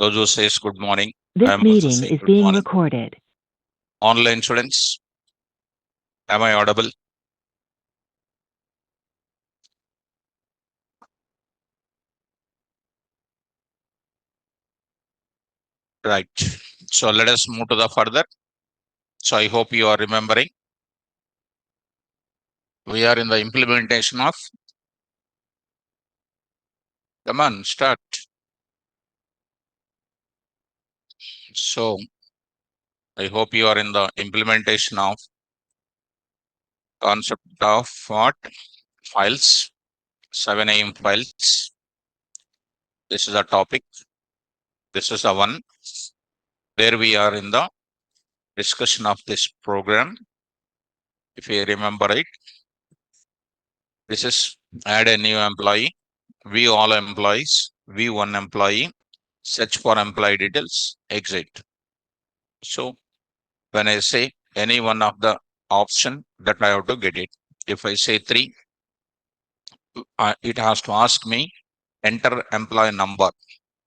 Those who says good morning, I This am also meeting saying is good being morning. recorded. Online students, am I audible? Right. So let us move to the further. So I hope you are remembering. We are in the implementation of. Come on, start. So I hope you are in the implementation of concept of what files, 7 AM files. This is the topic. This is the one where we are in the discussion of this program. If you remember it, this is add a new employee, view all employees, view one employee, search for employee details, exit. So when I say any one of the option that I have to get it. If I say 3, it has to ask me enter employee number.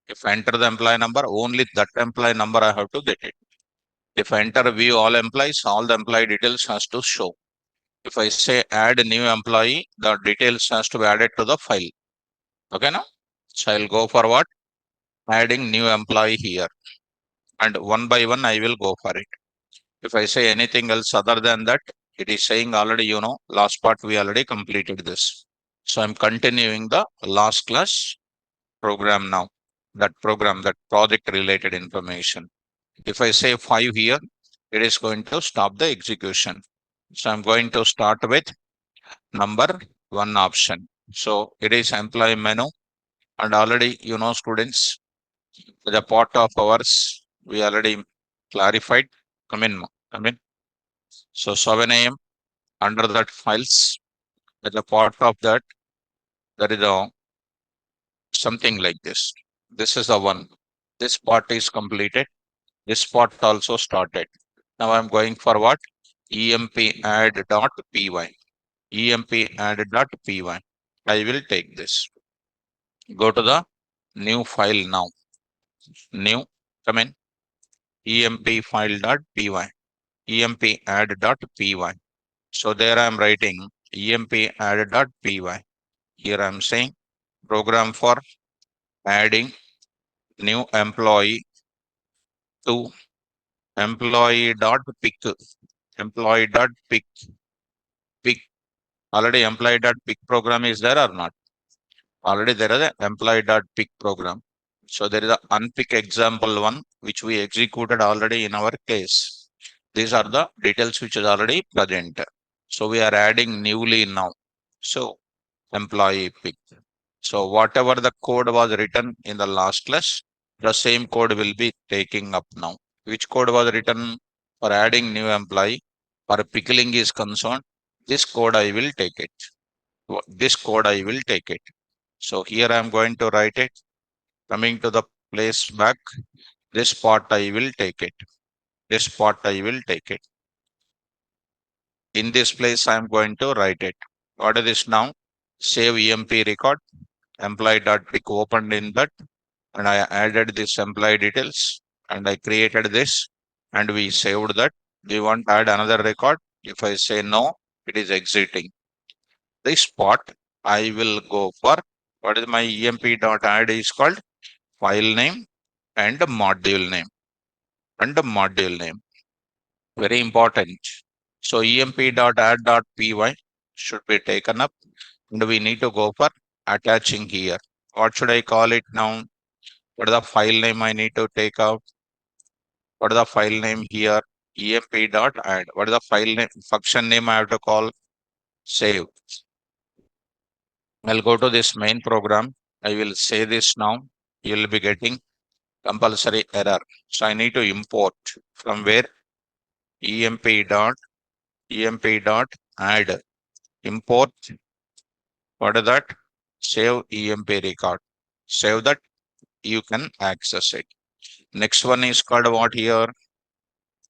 If I enter the employee number, only that employee number I have to get it. If I enter view all employees, all the employee details has to show. If I say add a new employee, the details has to be added to the file. Okay, now? So I'll go for what? Adding new employee here. And one by one, I will go for it. If I say anything else other than that, it is saying already, last part we already completed this. So I'm continuing the last class program now. That program, that project related information. If I say 5 here, it is going to stop the execution. So I'm going to start with number 1 option. So it is employee menu, and already, students, the part of ours we already clarified. Come in. So 7 AM under that files, as a part of that, there is a something like this. This is the one. This part is completed. This part also started. Now I'm going for what? emp add.py. emp add.py. I will take this. Go to the new file now. New. Come in. emp file.py. emp add.py. So there I am writing emp add.py. Here I am saying program for adding new employee to employee.pick. Employee.pick. Already employee.pick program is there or not? Already there is an employee.pick program. So there is an unpick example one, which we executed already in our case. These are the details which is already present. So we are adding newly now. So employee pick. So whatever the code was written in the last class, the same code will be taking up now. Which code was written for adding new employee? For pickling is concerned, this code I will take it. This code I will take it. So here I am going to write it. Coming to the place back, this part I will take it. This part I will take it. In this place I am going to write it. What is this now? Save EMP record. Employee.pick opened in that, and I added this employee details, and I created this, and we saved that. Do you want to add another record? If I say no, it is exiting. This part I will go for what is my emp.add is called file name and module name and module name. Very important. So emp.add.py should be taken up, and we need to go for attaching here. What should I call it now? What is the file name I need to take out? What is the file name here? emp.add. What is the file name? Function name I have to call save. I'll go to this main program. I will say this now. You will be getting compulsory error. So I need to import from where? emp.add. Import. What is that? Save emp record. Save that. You can access it. Next one is called what here?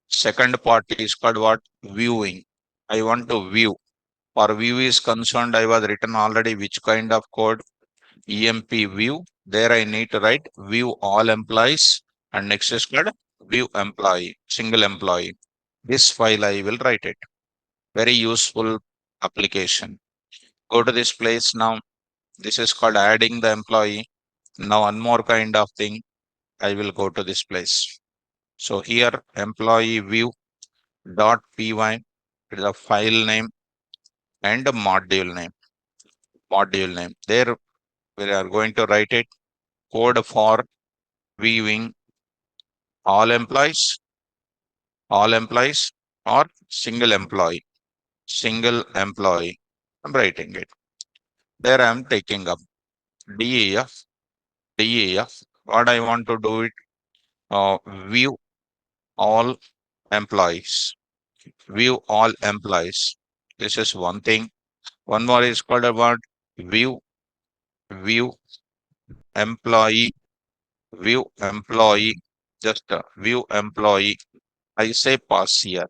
Second part is called what? Viewing. I want to view. For view is concerned, I was written already which kind of code? emp view There I need to write view all employees, and next is called view employee, single employee. This file I will write it. Very useful application. Go to this place now. This is called adding the employee. Now one more kind of thing. I will go to this place. So here employee view dot py is the file name and the module name. Module name. There we are going to write it code for viewing all employees, or single employee. Single employee. I'm writing it. There I'm taking up DEF. DEF. What I want to do it, view all employees. View all employees. This is one thing. One more is called about view employee, view employee, just view employee. I say pass here.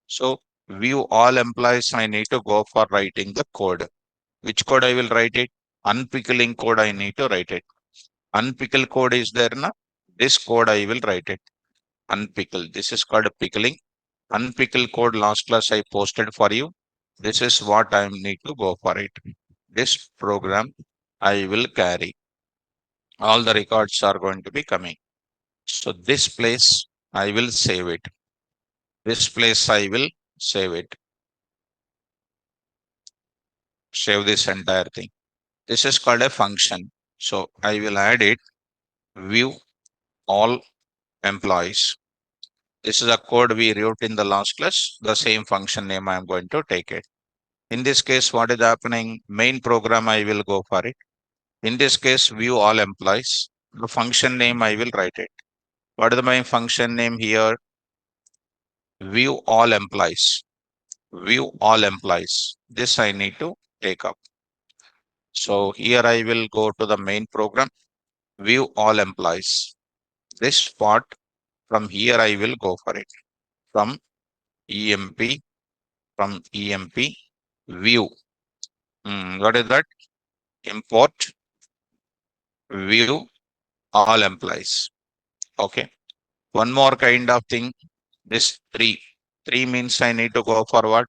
So view all employees, I need to go for writing the code. Which code I will write it? Unpickling code I need to write it. Unpickle code is there na? This code I will write it. Unpickle. This is called pickling. Unpickle code last class I posted for you. This is what I need to go for it. This program I will carry. All the records are going to be coming. So this place I will save it. This place I will save it. Save this entire thing. This is called a function. So I will add it. View all employees. This is a code we wrote in the last class. The same function name I am going to take it. In this case, what is happening? Main program I will go for it. In this case, view all employees. The function name I will write it. What is my function name here? View all employees. View all employees. This I need to take up. So here I will go to the main program. View all employees. This part from here I will go for it. From EMP, view. What is that? Import view all employees. Okay. One more kind of thing. This three means I need to go forward.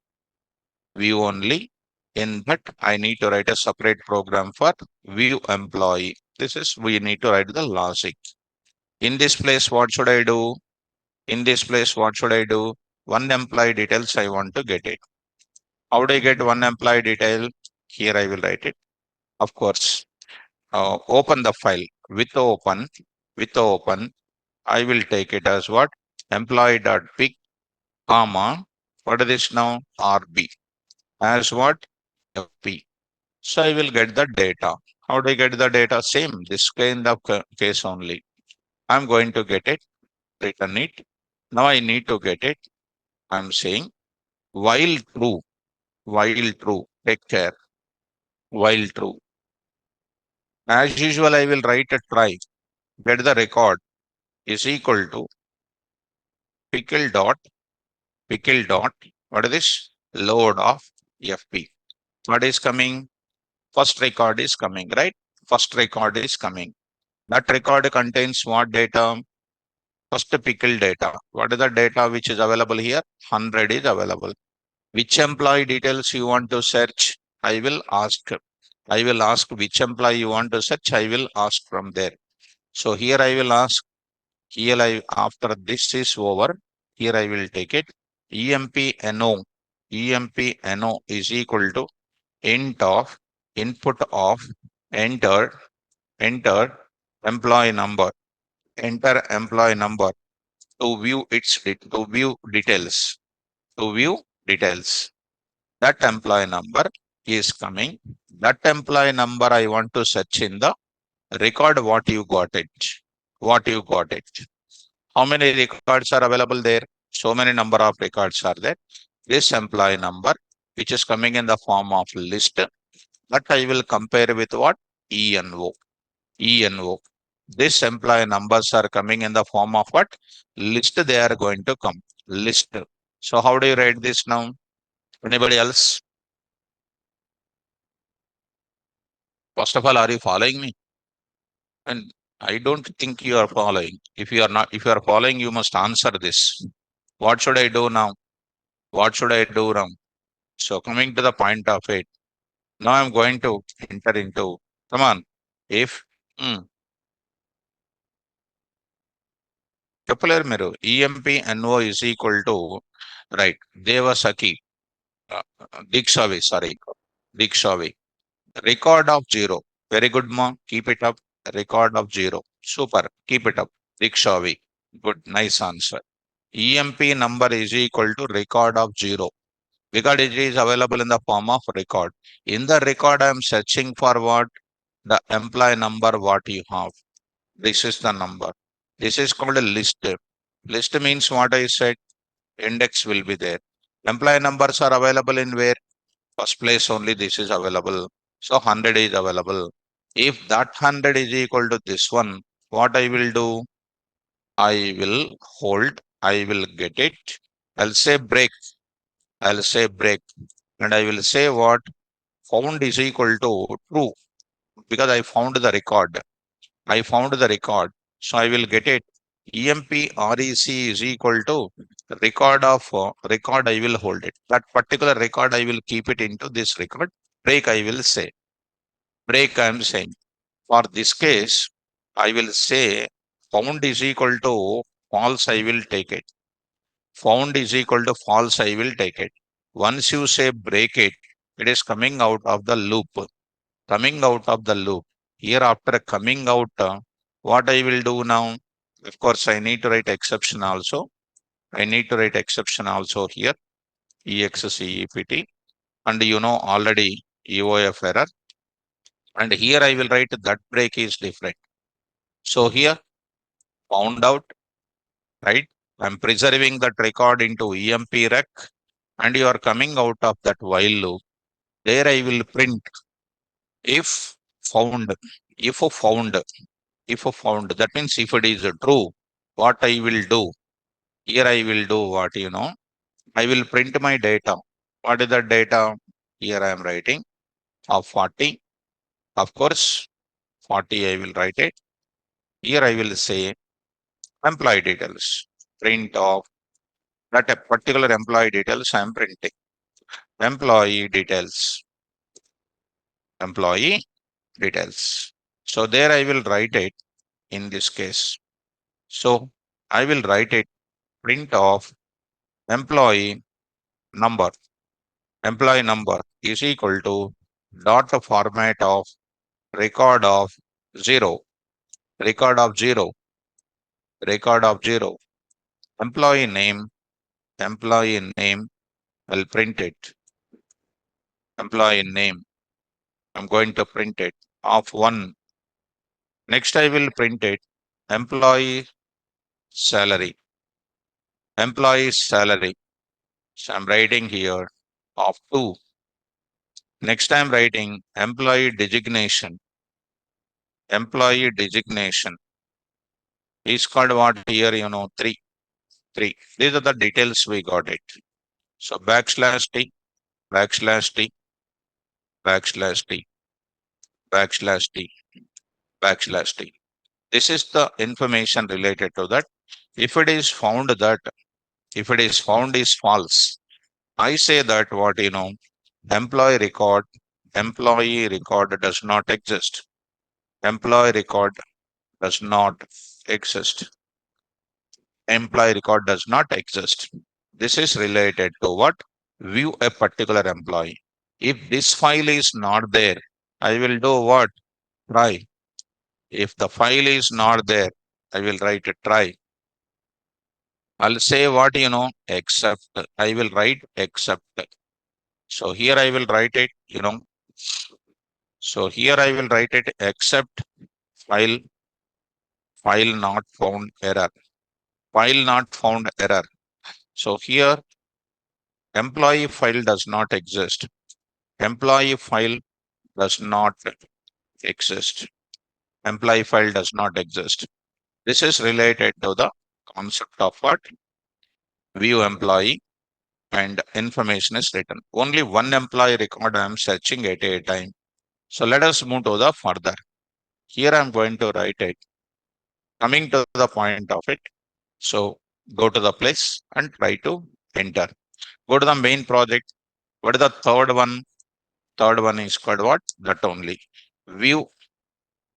View only. In that I need to write a separate program for view employee. This is we need to write the logic. In this place, what should I do? In this place, what should I do? One employee details I want to get it. How do I get one employee detail? Here I will write it. Of course, open the file with open. I will take it as what? Employee.pick, comma, what is this now? RB. As what? FP. So I will get the data. How do I get the data? Same, this kind of case only. I'm going to get it, return it. Now I need to get it. I'm saying while true, take care, while true. As usual, I will write a try, get the record is equal to pickle dot, what is this? Load of FP. What is coming? First record is coming, right? First record is coming. That record contains what data? First pickle data. What is the data which is available here? 100 is available. Which employee details you want to search? I will ask. I will ask which employee you want to search. I will ask from there. So here I will ask. Here after this is over, here I will take it. EMP NO is equal to int of input of enter employee number. Enter employee number to view details. To view details. That employee number is coming. That employee number I want to search in the record what you got it. What you got it. How many records are available there? So many number of records are there. This employee number, which is coming in the form of list, that I will compare with what? ENO. ENO. This employee numbers are coming in the form of what? List they are going to come. List. So how do you write this now? Anybody else? First of all, are you following me? And I don't think you are following. If you are following, you must answer this. What should I do now? What should I do now? So coming to the point of it, now I'm going to enter into, come on, if, hmm, చెప్పలేరు మీరు EMP NO is equal to, right, Devasakhi, Deekshavi, sorry, Deekshavi, record of zero. Very good, ma. Keep it up. Record of zero. Super. Keep it up. Dikshavi. Good. Nice answer. EMP number is equal to record of zero because it is available in the form of record. In the record, I am searching for what? The employee number, what you have. This is the number. This is called a list. List means what I said. Index will be there. Employee numbers are available in where? First place only this is available. So 100 is available. If that 100 is equal to this one, what I will do? I will hold, I will get it. I'll say break. I'll say break. And I will say what? Found is equal to true because I found the record. I found the record. So I will get it. EMP REC is equal to record. I will hold it. That particular record, I will keep it into this record. Break, I will say. Break, I am saying. For this case, I will say found is equal to false, I will take it. Found is equal to false, I will take it. Once you say break it, it is coming out of the loop. Coming out of the loop. Here after coming out, what I will do now? Of course, I need to write exception also. I need to write exception also here. EXCEPT. And you know already EOF error. And here I will write that break is different. So here found out, right? I'm preserving that record into EMP rec and you are coming out of that while loop. There I will print if found, if found, if found. That means if it is true, what I will do? Here I will do what, I will print my data. What is the data? Here I am writing of 40. Of course, 40 I will write it. Here I will say employee details. Print of that a particular employee details I am printing. Employee details. Employee details. So there I will write it in this case. So I will write it print of employee number. Employee number is equal to dot format of record of zero. Record of zero. Record of zero. Employee name. Employee name. I'll print it. Employee name. I'm going to print it of one. Next I will print it. Employee salary. Employee salary. So I'm writing here of 2. Next I'm writing employee designation. Employee designation is called what here, 3. 3. These are the details we got it. So backslash T, backslash T, backslash T, backslash T, backslash T. This is the information related to that. If it is found that, if it is found is false, I say that what, employee record does not exist. Employee record does not exist. Employee record does not exist. This is related to what? View a particular employee. If this file is not there, I will do what? Try. If the file is not there, I will write a try. I'll say what, except. I will write except. So here I will write it, So here I will write it except file, file not found error. File not found error. So here employee file does not exist. Employee file does not exist. Employee file does not exist. This is related to the concept of what? View employee and information is written. Only one employee record I am searching at a time. So let us move to the further. here I'm going to write it. Coming to the point of it. So go to the place and try to enter. Go to the main project. What is the third one? Third one is called what? That only. View,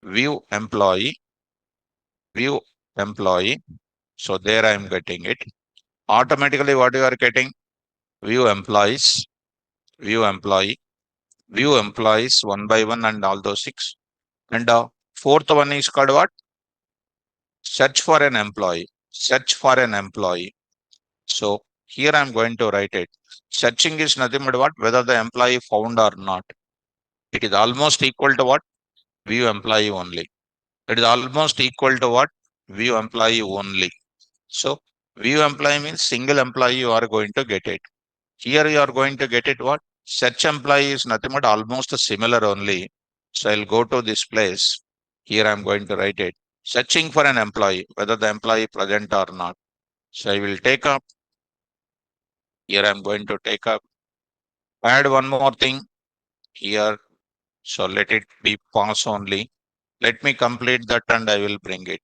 view employee, view employee. So there I am getting it. Automatically what you are getting? View employees, view employee, view employees one by one and all those six. And fourth one is called what? Search for an employee. Search for an employee. So here I'm going to write it. Searching is nothing but what? Whether the employee found or not. It is almost equal to what? View employee only. It is almost equal to what? View employee only. So view employee means single employee you are going to get it. Here you are going to get it what? Search employee is nothing but almost similar only. So I'll go to this place. Here I'm going to write it. Searching for an employee, whether the employee present or not. So I will take up. Here I'm going to take up. Add one more thing here. So let it be pass only. Let me complete that and I will bring it.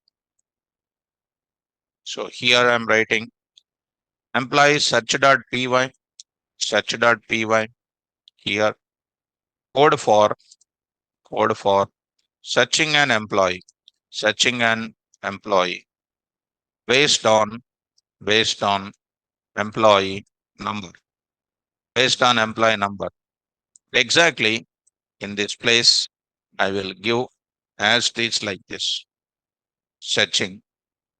So here I'm writing employee search.py, search.py. Here code for searching an employee, searching an employee based on based on employee number, based on employee number. Exactly in this place, I will give as it is like this. Searching.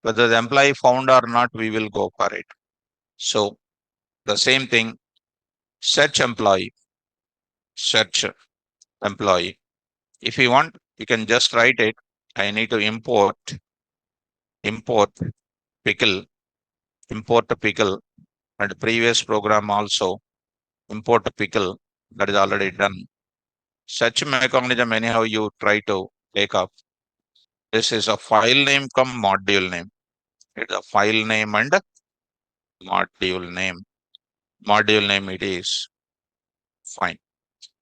Whether the employee found or not, we will go for it. So the same thing, search employee, search employee. If you want, you can just write it. I need to import pickle, import pickle, and previous program also import pickle that is already done. Such mechanism anyhow you try to take up. This is a file name come module name. It's a file name and module name. Module name it is. Fine.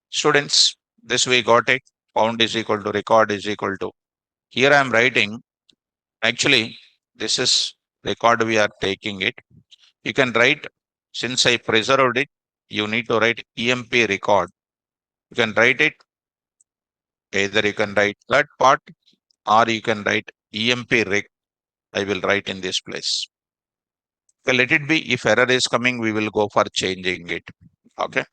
Students, this we got it. Found is equal to record is equal to. Here I am writing. Actually, this is record we are taking it. You can write, since I preserved it, you need to write EMP record. You can write it, either you can write that part or you can write EMP rec. I will write in this place. Okay, let it be. If error is coming, we will go for changing it. Okay.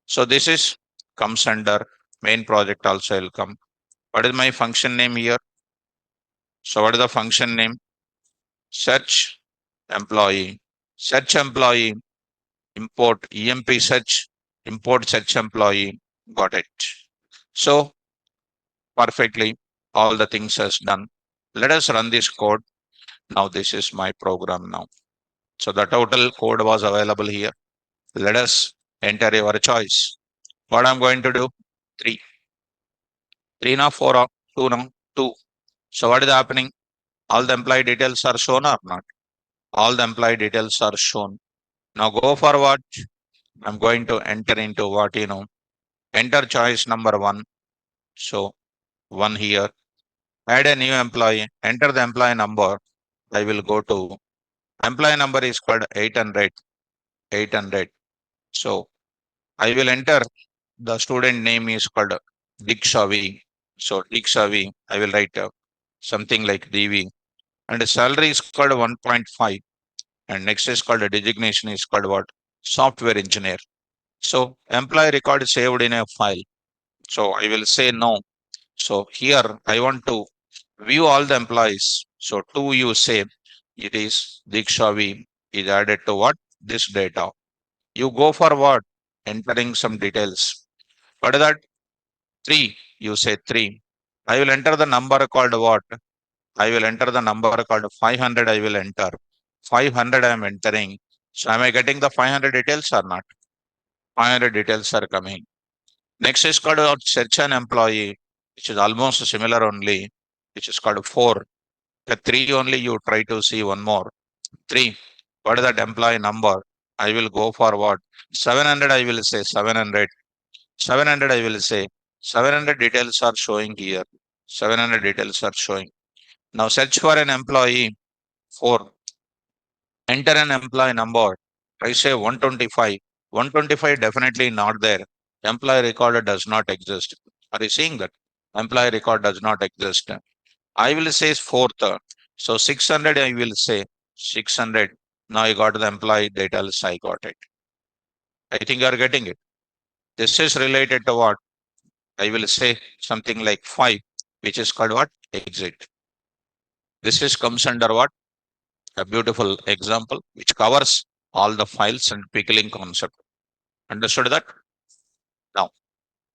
So this is comes under main project also will come. What is my function name here? So what is the function name? Search employee. Search employee. Import EMP search. Import search employee. Got it. So perfectly all the things is done. Let us run this code. Now this is my program now. So the total code was available here. Let us enter your choice. What I'm going to do? 3. 3 now, 4 now, 2 now, 2. So what is happening? All the employee details are shown or not? All the employee details are shown. Now go for what? I'm going to enter into what enter choice number 1. So 1 here. Add a new employee. Enter the employee number. I will go to employee number is called 800. 800. So I will enter the student name is called Dikshavi. So Dikshavi, I will write something like DV. And the salary is called 1.5. And next is called a designation is called what? Software engineer. So employee record is saved in a file. So I will say no. So here I want to view all the employees. So two you say it is Dikshavi is added to what? This data. You go for what? Entering some details. What is that? 3. You say 3. I will enter the number called what? I will enter the number called 500. I will enter 500. I am entering. So am I getting the 500 details or not? 500 details are coming. Next is called search an employee, which is almost similar only, which is called 4. The 3 only you try to see one more. 3. What is that employee number? I will go for what? 700. I will say 700. 700 I will say. 700 details are showing here. 700 details are showing. Now search for an employee 4. Enter an employee number. I say 125. 125 definitely not there. Employee record does not exist. Are you seeing that? Employee record does not exist. I will say fourth. So 600 I will say 600. Now I got the employee details. I got it. I think you are getting it. This is related to what? I will say something like 5, which is called what? Exit. This is comes under what? A beautiful example which covers all the files and pickling concept. Understood that? Now,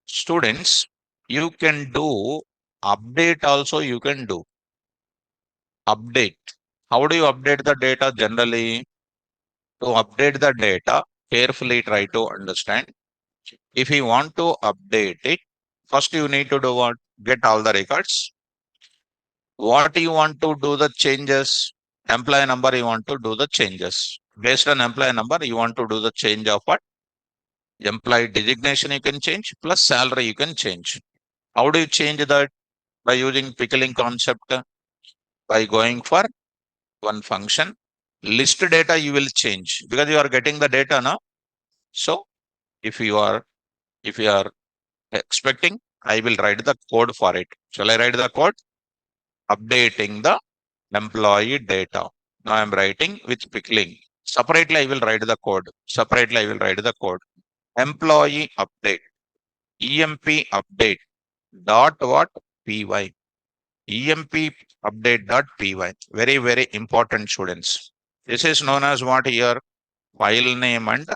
students, you can do update also, you can do update. How do you update the data generally? To update the data, carefully try to understand. If you want to update it, first you need to do what? Get all the records. What you want to do the changes? Employee number, you want to do the changes. Based on employee number, you want to do the change of what? Employee designation you can change, plus salary you can change. How do you change that? By using pickling concept, by going for one function. List data you will change because you are getting the data now. So if you are expecting, I will write the code for it. Shall I write the code? Updating the employee data. Now I'm writing with pickling. Separately, I will write the code. Separately, I will write the code. Employee update. EMP update. Dot what? PY. EMP update dot PY. Very, very important, students. This is known as what here? File name and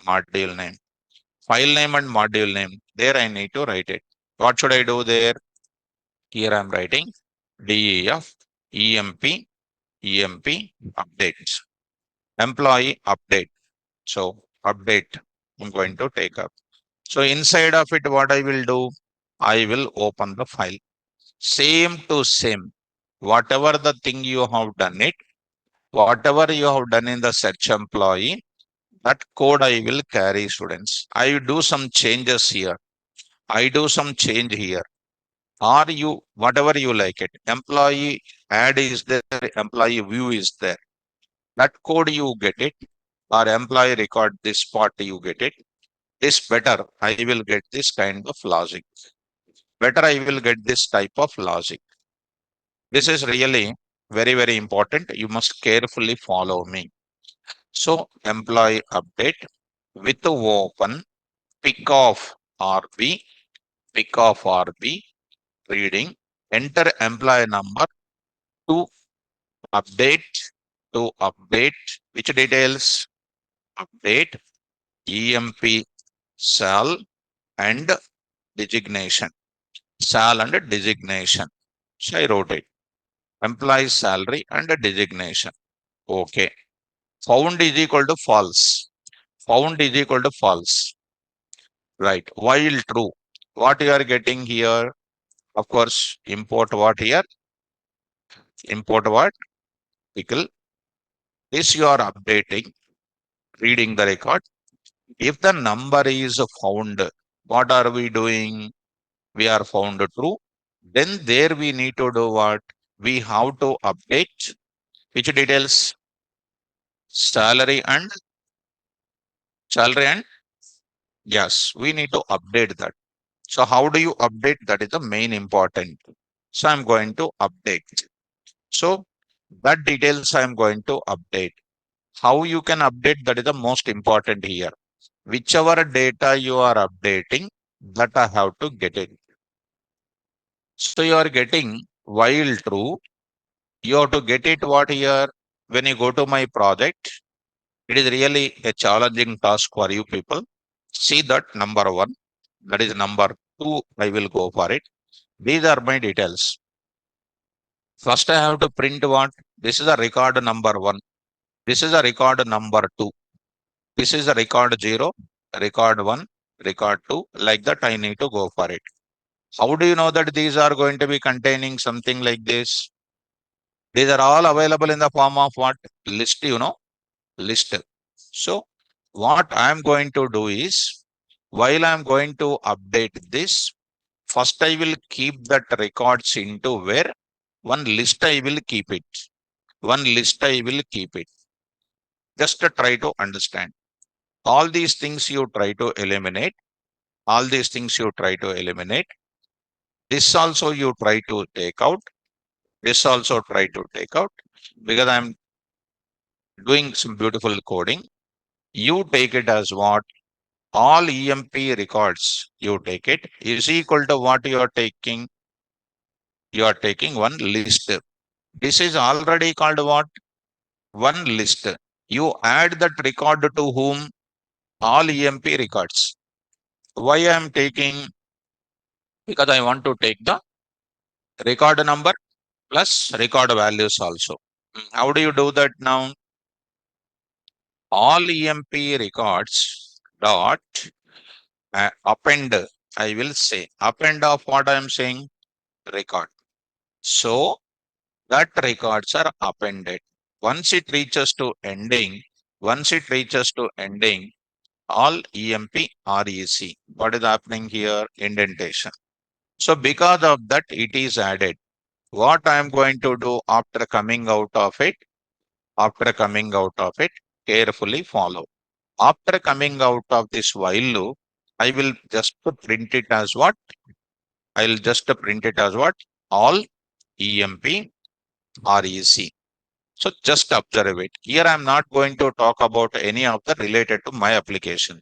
module name. File name and module name. There I need to write it. What should I do there? Here I'm writing DEF EMP updates. Employee update. So update I'm going to take up. So inside of it, what I will do? I will open the file. Same to same. Whatever the thing you have done it, whatever you have done in the search employee, that code I will carry, students. I do some changes here. I do some change here. Or you, whatever you like it. Employee add is there, employee view is there. That code you get it, or employee record this part you get it. This better, I will get this kind of logic. Better, I will get this type of logic. This is really very, very important. You must carefully follow me. So, employee update with open pick of RB, pick of RB, reading, enter employee number to update, to update, which details? Update, EMP, sal, and designation. Sal and designation. So I wrote it. Employee salary and designation. Okay. Found is equal to false. Found is equal to false. Right. While true. What you are getting here? Of course, import what here? Import what? Pickle. This you are updating, reading the record. If the number is found, what are we doing? We are found true. Then there we need to do what? We have to update which details? Salary and yes, we need to update that. So how do you update? That is the main important. So I'm going to update. So that details I'm going to update. How you can update? That is the most important here. Whichever data you are updating, that I have to get it. So you are getting while true, you have to get it what here? When you go to my project, it is really a challenging task for you people. See that number 1, that is number 2, I will go for it. These are my details. First, I have to print what? This is a record number 1. This is a record number 2. This is a record 0, record 1, record 2. Like that, I need to go for it. How do you know that these are going to be containing something like this? These are all available in the form of what? List, list. So what I'm going to do is, while I'm going to update this, First, I will keep that records into where one list I will keep it. One list I will keep it. Just to try to understand. All these things you try to eliminate. All these things you try to eliminate. This also you try to take out. This also try to take out because I'm doing some beautiful coding. You take it as what? All EMP records, you take it is equal to what you are taking. You are taking one list. This is already called what? One list. You add that record to whom? All EMP records. Why I am taking? Because I want to take the record number plus record values also. How do you do that now? All EMP records dot append. I will say append of what I am saying? Record. So that records are appended. Once it reaches to ending, all EMP REC. What is happening here? Indentation. So because of that, it is added. What I am going to do after coming out of it? After coming out of it, carefully follow. After coming out of this while loop, I will just print it as what? I will just print it as what? All EMP REC. So just observe it. Here I am not going to talk about any of the related to my application.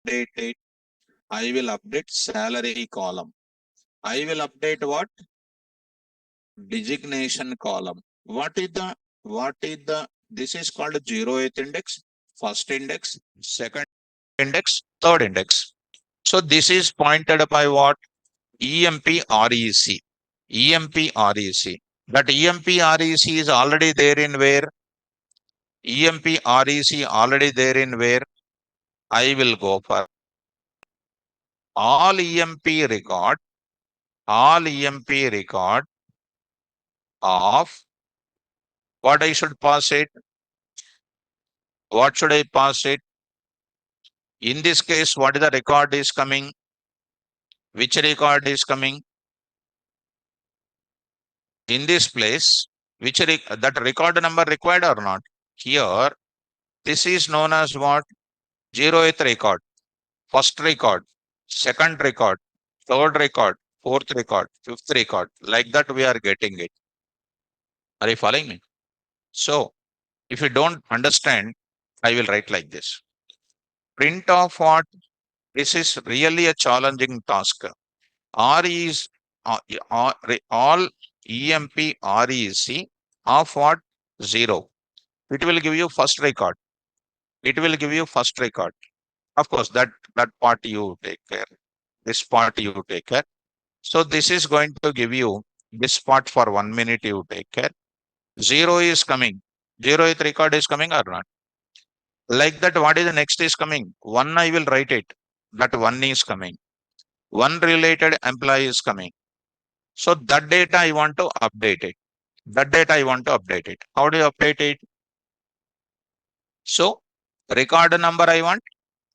Update it. I will update salary column. I will update what? Designation column. This is called 0th index, first index, second index, third index. So this is pointed by what? EMP REC. EMP REC. That EMP REC is already there in where? EMP REC already there in where? I will go for all EMP record, all EMP record of what I should pass it? What should I pass it? In this case, what is the record is coming? Which record is coming? In this place, that record number required or not? Here, this is known as what? 0th record, first record, second record, third record, fourth record, fifth record. Like that, we are getting it. Are you following me? So, if you don't understand, I will write like this. Print of what? This is really a challenging task. R is all EMP REC of what? 0. It will give you first record. It will give you first record. Of course, that part you take care. This part you take care. So this is going to give you this part for 1 minute you take care. 0 is coming. 0th record is coming or not? Like that, what is the next is coming? 1 I will write it. That 1 is coming. 1 related employee is coming. So that data I want to update it. That data I want to update it. How do you update it? So record number I want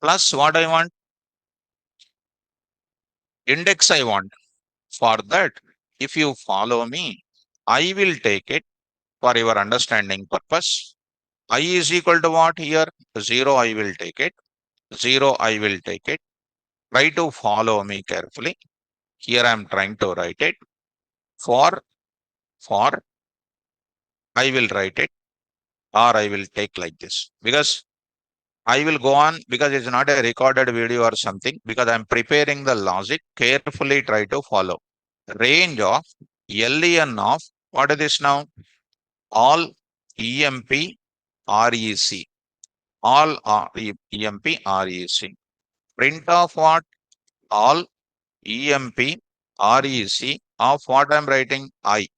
plus what I want? Index I want. For that, if you follow me, I will take it for your understanding purpose. I is equal to what here? 0 I will take it. 0 I will take it. Try to follow me carefully. Here I am trying to write it. For I will write it or I will take like this because I will go on because it's not a recorded video or something because I'm preparing the logic. Carefully try to follow. Range of LEN of what is this now? All EMP REC. All EMP REC. Print of what? All EMP REC of what I'm writing? I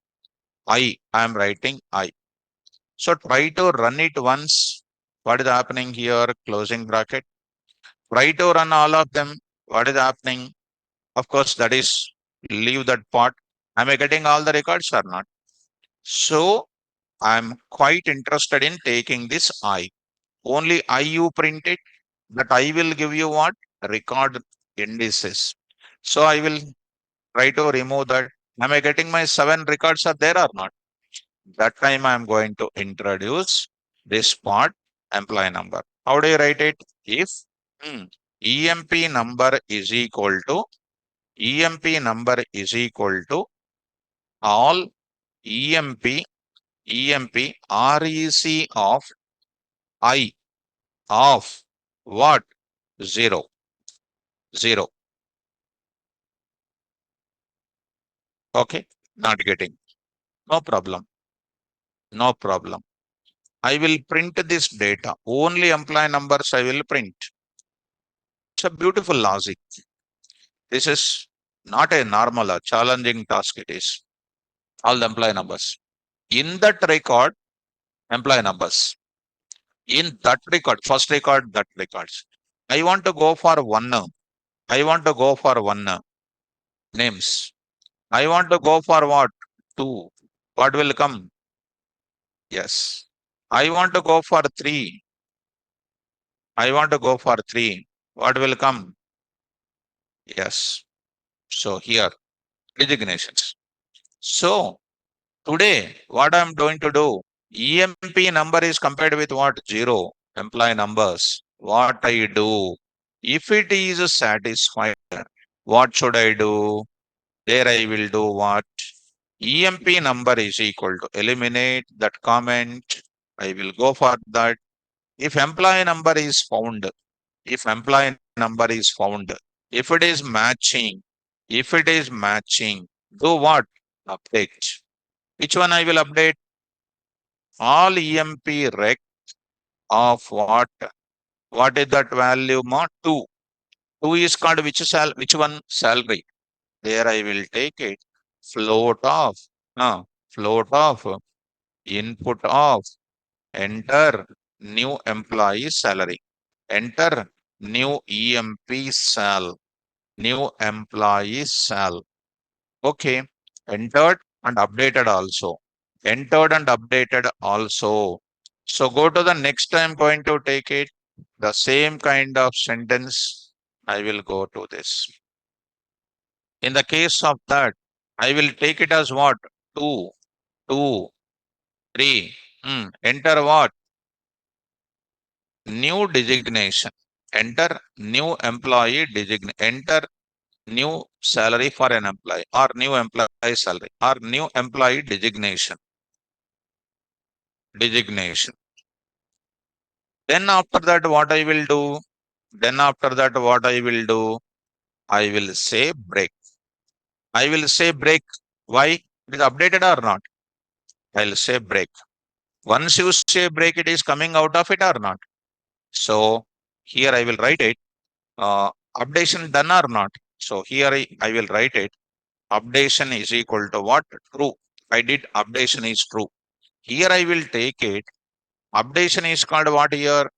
am writing I. So try to run it once. What is happening here? Closing bracket. Try to run all of them. What is happening? Of course, that is leave that part. Am I getting all the records or not? So I'm quite interested in taking this I. Only I you print it. That I will give you what? Record indices. So I will try to remove that. Am I getting my 7 records are there or not? That time I am going to introduce this part, employee number. How do you write it? If EMP number is equal to all EMP REC of I of what? 0. Okay, not getting. No problem. I will print this data. Only employee numbers I will print. It's a beautiful logic. This is not a normal, a challenging task it is. All the employee numbers. In that record, employee numbers. In that record, first record, that records. I want to go for one. Names. I want to go for what? 2. What will come? Yes. I want to go for 3. What will come? Yes. So here, designations. So today, what I'm going to do, EMP number is compared with what? 0. Employee numbers. What I do? If it is satisfied, what should I do? There I will do what? EMP number is equal to eliminate that comment. I will go for that. If employee number is found, if it is matching, do what? Update. Which one I will update? All EMP rec of what? What is that value? 2. 2 is called which one? Salary. There I will take it. Float of, input of, enter new employee salary. Enter new EMP new employee sal. Okay. Entered and updated also. So go to the next time going to take it. The same kind of sentence. I will go to this. In the case of that, I will take it as what? 2, 2, 3. Enter what? New designation. Enter new employee designation. Enter new salary for an employee or new employee salary or new employee designation. Then after that, what I will do? I will say break. Why? It is updated or not? I'll say break. Once you say break, it is coming out of it or not? So here I will write it. Updation done or not? So here I will write it. Updation is equal to what? True. I did updation is true. Here I will take it. Updation is called what here?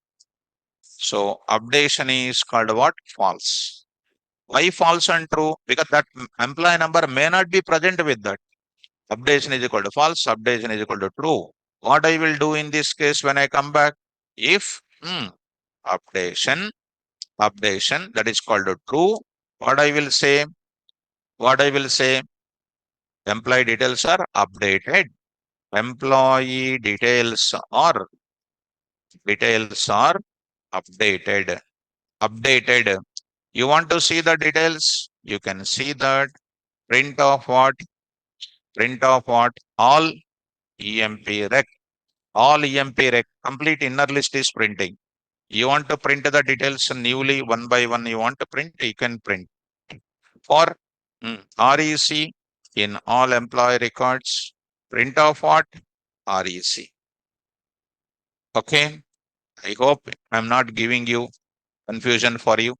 So updation is called what? False. Why false and true? Because that employee number may not be present with that. Updation is equal to false. Updation is equal to true. What I will do in this case when I come back? If updation that is called a true, what I will say? Employee details are updated. Employee details are updated. You want to see the details? You can see that. Print of what? All EMP rec. Complete inner list is printing. You want to print the details newly one by one. You want to print, you can print. For REC in all employee records, print of what? REC. Okay. I hope I'm not giving you confusion for you.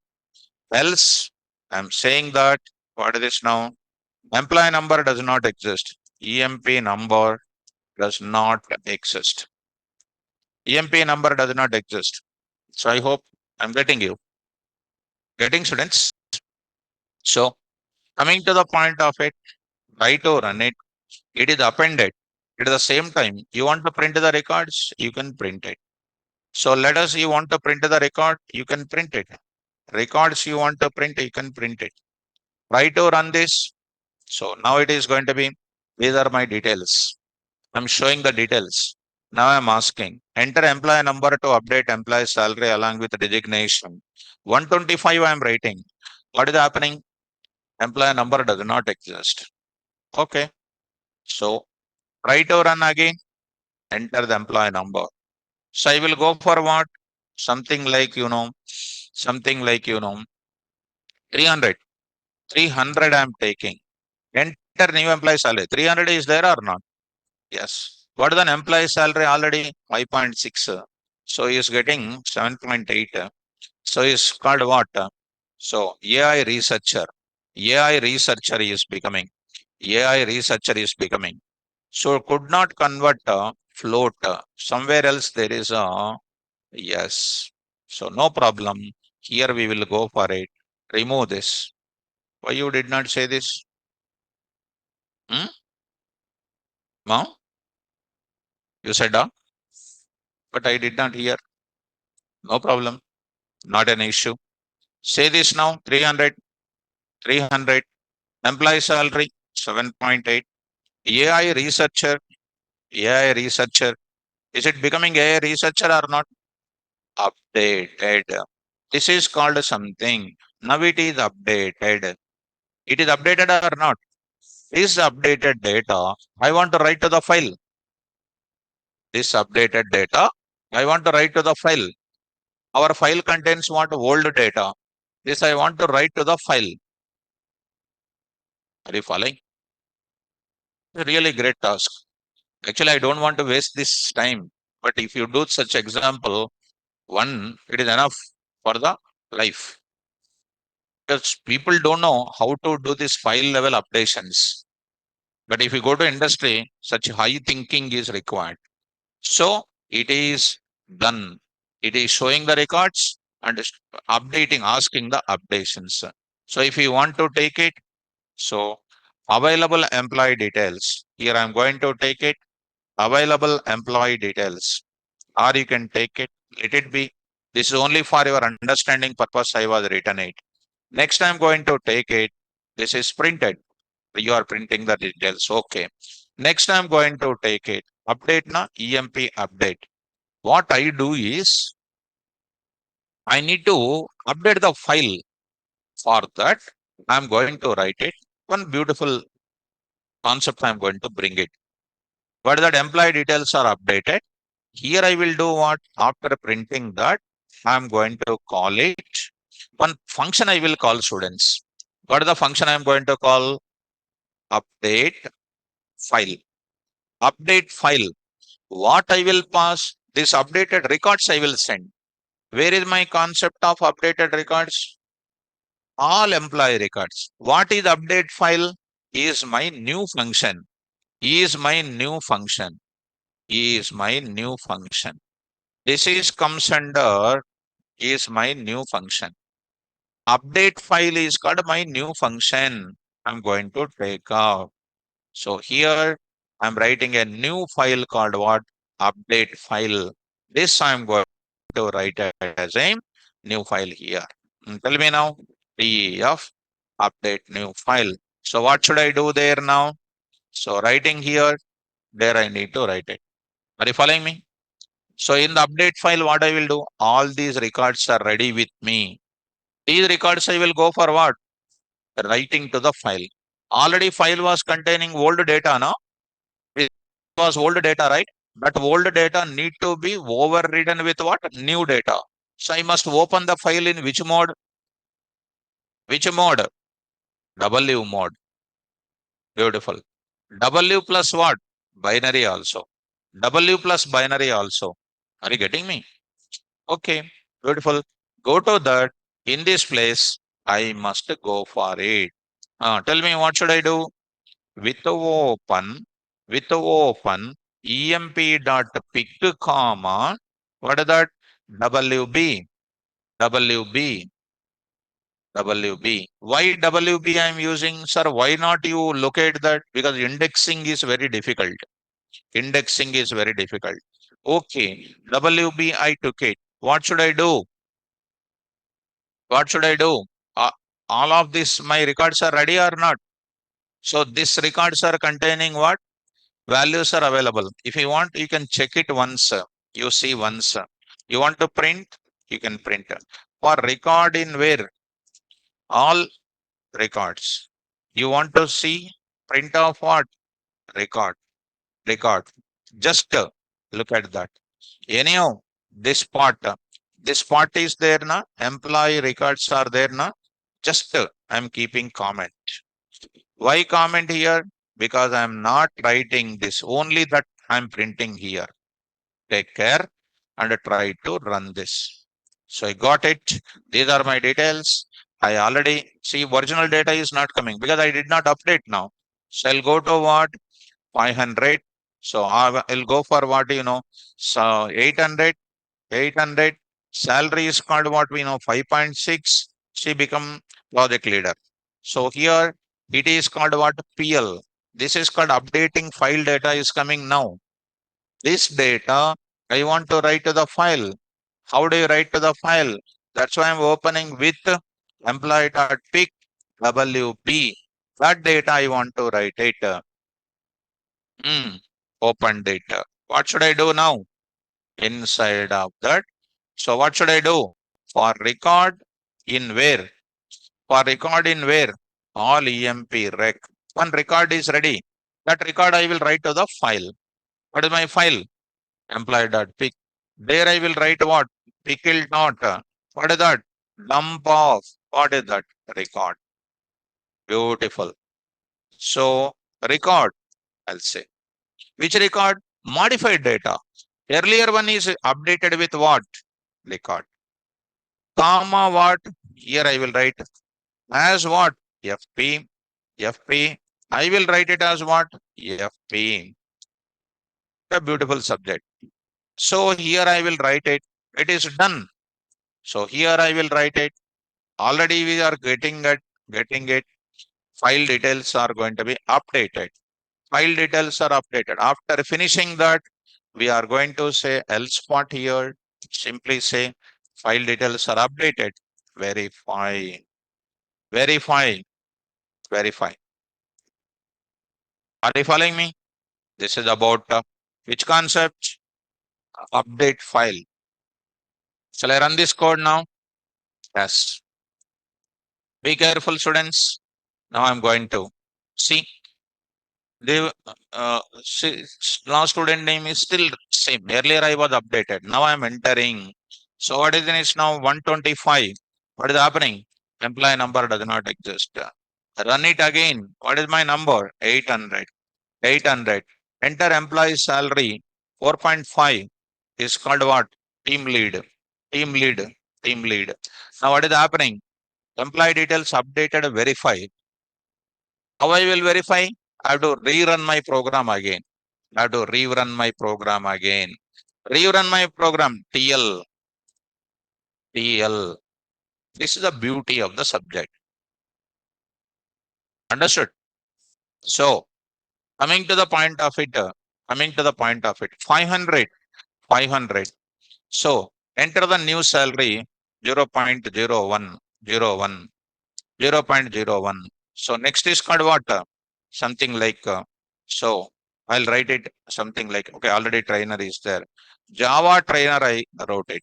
Else, I'm saying that what is this now? Employee number does not exist. EMP number does not exist. EMP number does not exist. So I hope I'm getting you. Getting students? So coming to the point of it, try to run it. It is appended. At the same time, you want to print the records, you can print it. So let us, you want to print the record, you can print it. Records you want to print, you can print it. Try to run this. So now it is going to be, these are my details. I'm showing the details. Now I'm asking, enter employee number to update employee salary along with designation. 125 I'm writing. What is happening? Employee number does not exist. Okay. So try to run again, enter the employee number. So I will go for what? Something like, something like, 300. 300 I'm taking. Enter new employee salary. 300 is there or not? Yes. What is an employee salary already? 5.6. So he is getting 7.8. So is called what? So AI researcher. AI researcher is becoming. AI researcher is becoming. So could not convert float. Somewhere else there is a yes. So no problem. Here we will go for it. Remove this. Why you did not say this? Hmm? No? You said but I did not hear. No problem. Not an issue. Say this now. 300. 300. Employee salary 7.8. AI researcher. AI researcher. Is it becoming AI researcher or not? Updated. This is called something. Now it is updated. It is updated or not? This updated data, I want to write to the file. This updated data, I want to write to the file. Our file contains what? Old data. This I want to write to the file. Are you following? A really great task. Actually, I don't want to waste this time. But if you do such example, one, it is enough for the life. Because people don't know how to do this file level updations. But if you go to industry, such high thinking is required. So it is done. It is showing the records and updating, asking the updations. So if you want to take it, so available employee details. Here I'm going to take it, available employee details. Or you can take it, let it be. This is only for your understanding purpose I was written it. Next I'm going to take it. This is printed. You are printing the details. Okay. Next I'm going to take it. Update na EMP update. What I do is I need to update the file. For that, I'm going to write it. One beautiful concept I'm going to bring it. But that employee details are updated. Here I will do what? After printing that, I'm going to call it one function I will call students. What is the function I'm going to call? Update file. Update file. What I will pass? This updated records I will send. Where is my concept of updated records? All employee records. What is update file? Is my new function. Is my new function. Is my new function. This is comes under is my new function. Update file is called my new function. I'm going to take out. So here I'm writing a new file called what? Update file. This I'm going to write as a new file here. Tell me now. Def update new file. So what should I do there now? So writing here, there I need to write it. Are you following me? So in the update file, what I will do? All these records are ready with me. These records I will go for what? Writing to the file. Already file was containing old data, no? It was old data, right? But old data need to be overridden with what? New data. So I must open the file in which mode? Which mode? W mode. Beautiful. W plus what? Binary also. W plus binary also. Are you getting me? Okay, beautiful. Go to that. In this place, I must go for it. Tell me what should I do? With open emp dot pick comma. What is that? WB, WB, WB. Why WB I am using, sir? Why not you look at that? Because indexing is very difficult. Indexing is very difficult. Okay, WB I took it. What should I do? What should I do? Uh, all of this, my records are ready or not? So these records are containing what? Values are available. If you want, you can check it once. You see once. You want to print, you can print. For record in where? All records. You want to see print of what? Record. Record. Just look at that. Anyhow, this part is there na. Employee records are there na. Just I'm keeping comment. Why comment here? Because I'm not writing this. Only that I'm printing here. Take care and try to run this. So I got it. These are my details. I already see original data is not coming because I did not update now. So I'll go to what? 500. So I'll go for what, so 800, 800. Salary is called what we know, 5.6. She become project leader. So here it is called what? PL. This is called updating file data is coming now. This data I want to write to the file. How do you write to the file? That's why I'm opening with employee.pick WP. That data I want to write it. Open data. What should I do now? Inside of that. So what should I do? For record in where? For record in where? All EMP rec. One record is ready. That record I will write to the file. What is my file? Employee.pick. There I will write what? Pickle dot. What is that? Dump off. What is that? Record. Beautiful. So record, I'll say. Which record? Modified data. Earlier one is updated with what? Record. Comma what? Here I will write as what? FP. FP. I will write it as what? FP. A beautiful subject. So here I will write it. It is done. So here I will write it. Already we are getting it. File details are going to be updated. File details are updated. After finishing that, we are going to say else part here. Simply say file details are updated. Verify. Verify. Verify. Are you following me? This is about which concept? Update file. Shall I run this code now? Yes. Be careful, students. Now I'm going to see. They now student name is still same. Earlier I was updated. Now I'm entering. So what is in is now 125. What is happening? Employee number does not exist. Run it again. What is my number? 800. 800. Enter employee salary. 4.5 is called what? Team lead. Team lead. Team lead. Now what is happening? Employee details updated. Verify. How I will verify? I have to rerun my program again. I have to rerun my program again. Rerun my program. TL. TL. This is the beauty of the subject. Understood? So, coming to the point of it, 500. 500. So, enter the new salary 0.01. 0.01. 0.01. So, next is called what? Something like, so I'll write it something like, okay, already trainer is there. Java trainer, I wrote it.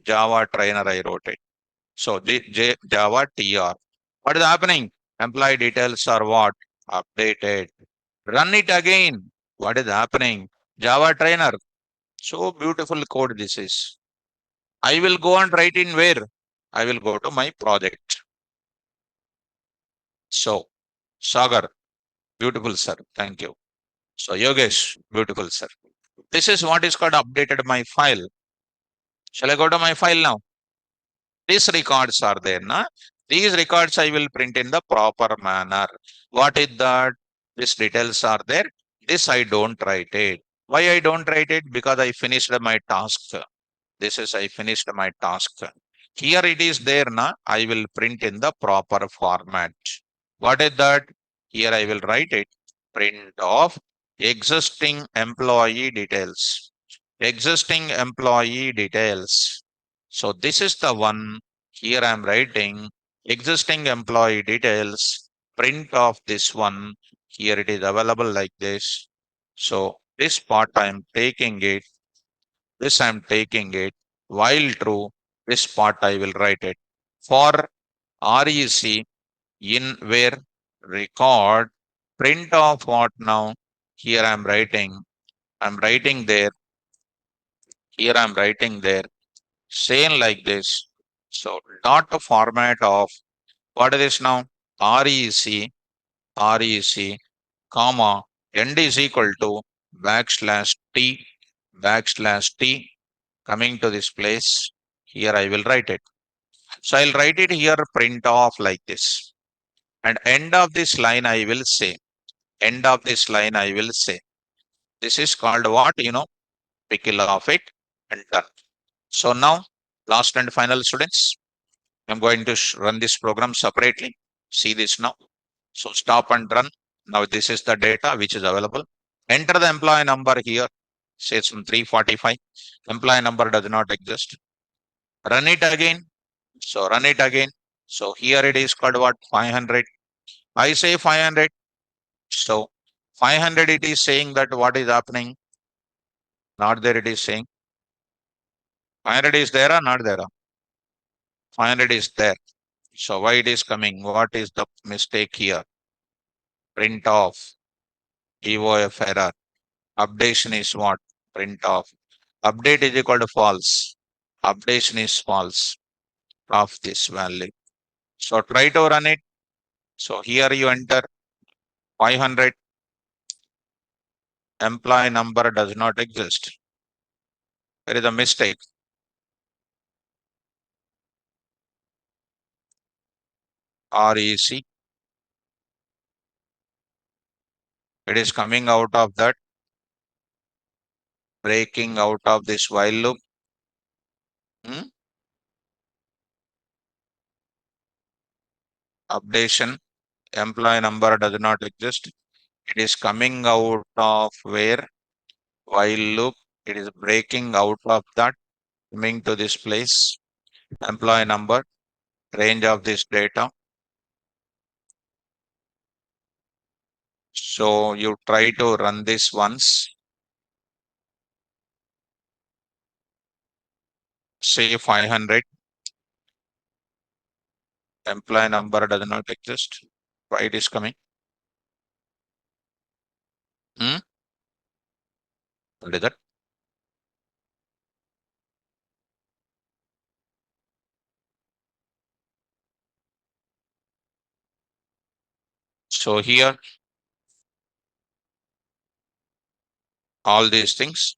Java trainer, I wrote it. So Java TR. What is happening? Employee details are what? Updated. Run it again. What is happening? Java trainer. So beautiful code this is. I will go and write in where? I will go to my project. So, Sagar, beautiful sir. Thank you. So Yogesh, beautiful sir. This is what is called updated my file. Shall I go to my file now? These records are there, na? These records I will print in the proper manner. What is that? These details are there. This I don't write it. Why I don't write it? Because I finished my task. This is I finished my task. Here it is there, na? I will print in the proper format. What is that? Here I will write it. Print of existing employee details. Existing employee details. So this is the one. Here I am writing existing employee details. Print of this one. Here it is available like this. So this part I am taking it. This I am taking it. While true, this part I will write it. For REC in where record print of what now? Here I am writing. I'm writing there. Here I'm writing there. Same like this. So dot the format of what is this now? REC, REC, comma, end is equal to backslash T, coming to this place. Here I will write it. So I'll write it here, print off like this. And end of this line I will say. End of this line I will say. This is called what? Pickle of it and done. So now, last and final students, I'm going to run this program separately. See this now. So stop and run. Now this is the data which is available. Enter the employee number here. Say some 345. Employee number does not exist. Run it again. So run it again. So here it is called what? 500. I say 500. So 500 it is saying that what is happening? Not there it is saying. 500 is there or not there? 500 is there. So why it is coming? What is the mistake here? Print off. EOF error. Updation is what? Print off. Update is equal to false. Updation is false of this value. So try to run it. So here you enter 500. Employee number does not exist. There is a mistake. REC. It is coming out of that. Breaking out of this while loop. Updation. Employee number does not exist. It is coming out of where? While loop. It is breaking out of that, coming to this place. Employee number, range of this data. So you try to run this once. Say 500. Employee number does not exist. Why it is coming? What is that? So here, all these things.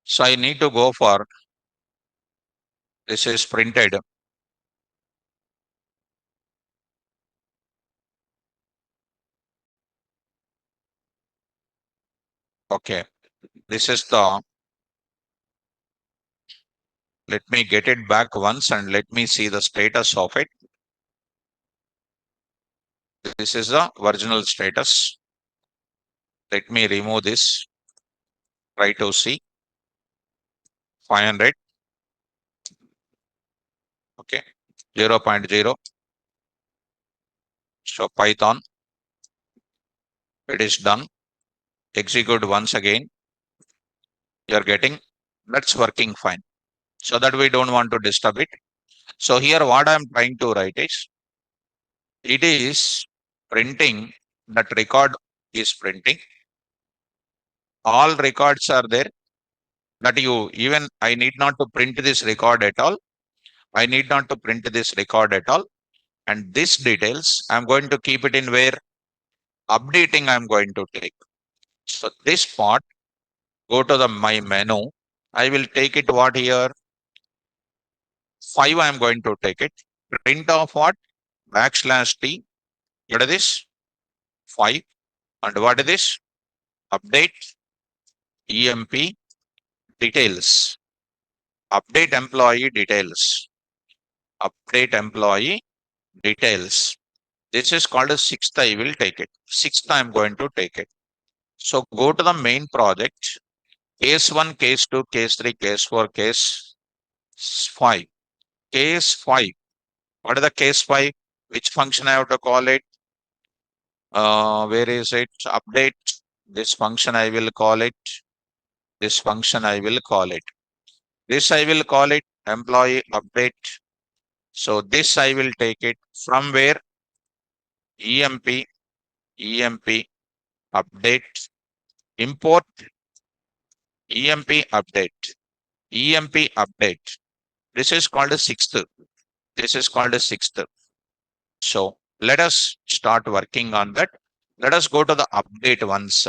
So I need to go for this is printed. Okay. This is the, let me get it back once and let me see the status of it. This is the original status. Let me remove this. Try to see 500. Okay. 0.0. So Python, it is done. Execute once again. You're getting that's working fine. So that we don't want to disturb it. So here what I'm trying to write is it is printing that record is printing. All records are there that you even I need not to print this record at all. I need not to print this record at all. And this details, I'm going to keep it in where updating I'm going to take. So this part, go to the my menu. I will take it what here? 5 I am going to take it. Print of what? Backslash T. What is this? 5. And what is this? Update EMP details. Update employee details. Update employee details. This is called a sixth. I will take it. Sixth I am going to take it. So go to the main project. Case 1, case 2, case 3, case 4, case 5. Case 5. What is the case 5? Which function I have to call it? Where is it? Update. This function I will call it. This function I will call it. This I will call it employee update. So this I will take it from where? EMP update, import EMP update, EMP update. This is called a sixth. This is called a sixth. So let us start working on that. Let us go to the update once.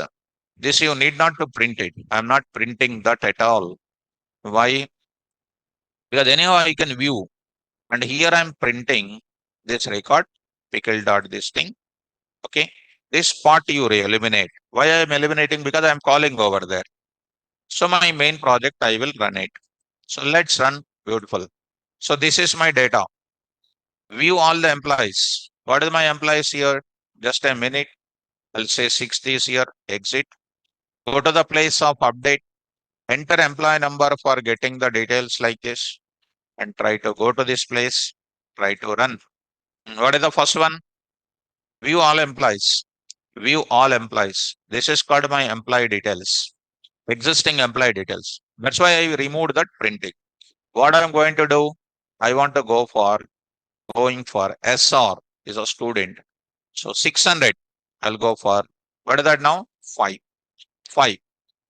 This you need not to print it. I'm not printing that at all. Why? Because anyhow I can view. And here I'm printing this record, pickle dot this thing. Okay. This part you eliminate. Why I'm eliminating? Because I'm calling over there. So my main project, I will run it. So let's run. Beautiful. So this is my data. View all the employees. What is my employees here? Just a minute. I'll say 60 is here. Exit. Go to the place of update. Enter employee number for getting the details like this. And try to go to this place. Try to run. What is the first one? View all employees. View all employees. This is called my employee details. Existing employee details. That's why I removed that printing. What I'm going to do? I want to go for going for SR is a student. So 600. I'll go for what is that now? 5. 5.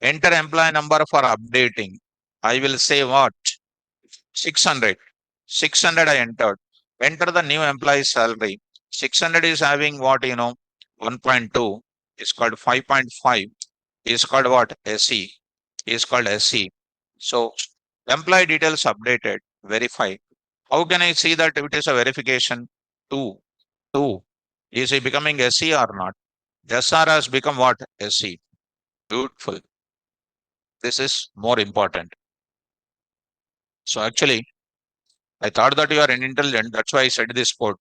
Enter employee number for updating. I will say what? 600. 600 I entered. Enter the new employee salary. 600 is having what 1.2 is called 5.5 is called what? SE is called SE. So employee details updated, verify. How can I see that it is a verification? 2. 2. Is he becoming SE or not? SR has become what? SE. Beautiful. This is more important. So actually, I thought that you are intelligent. That's why I said this quote.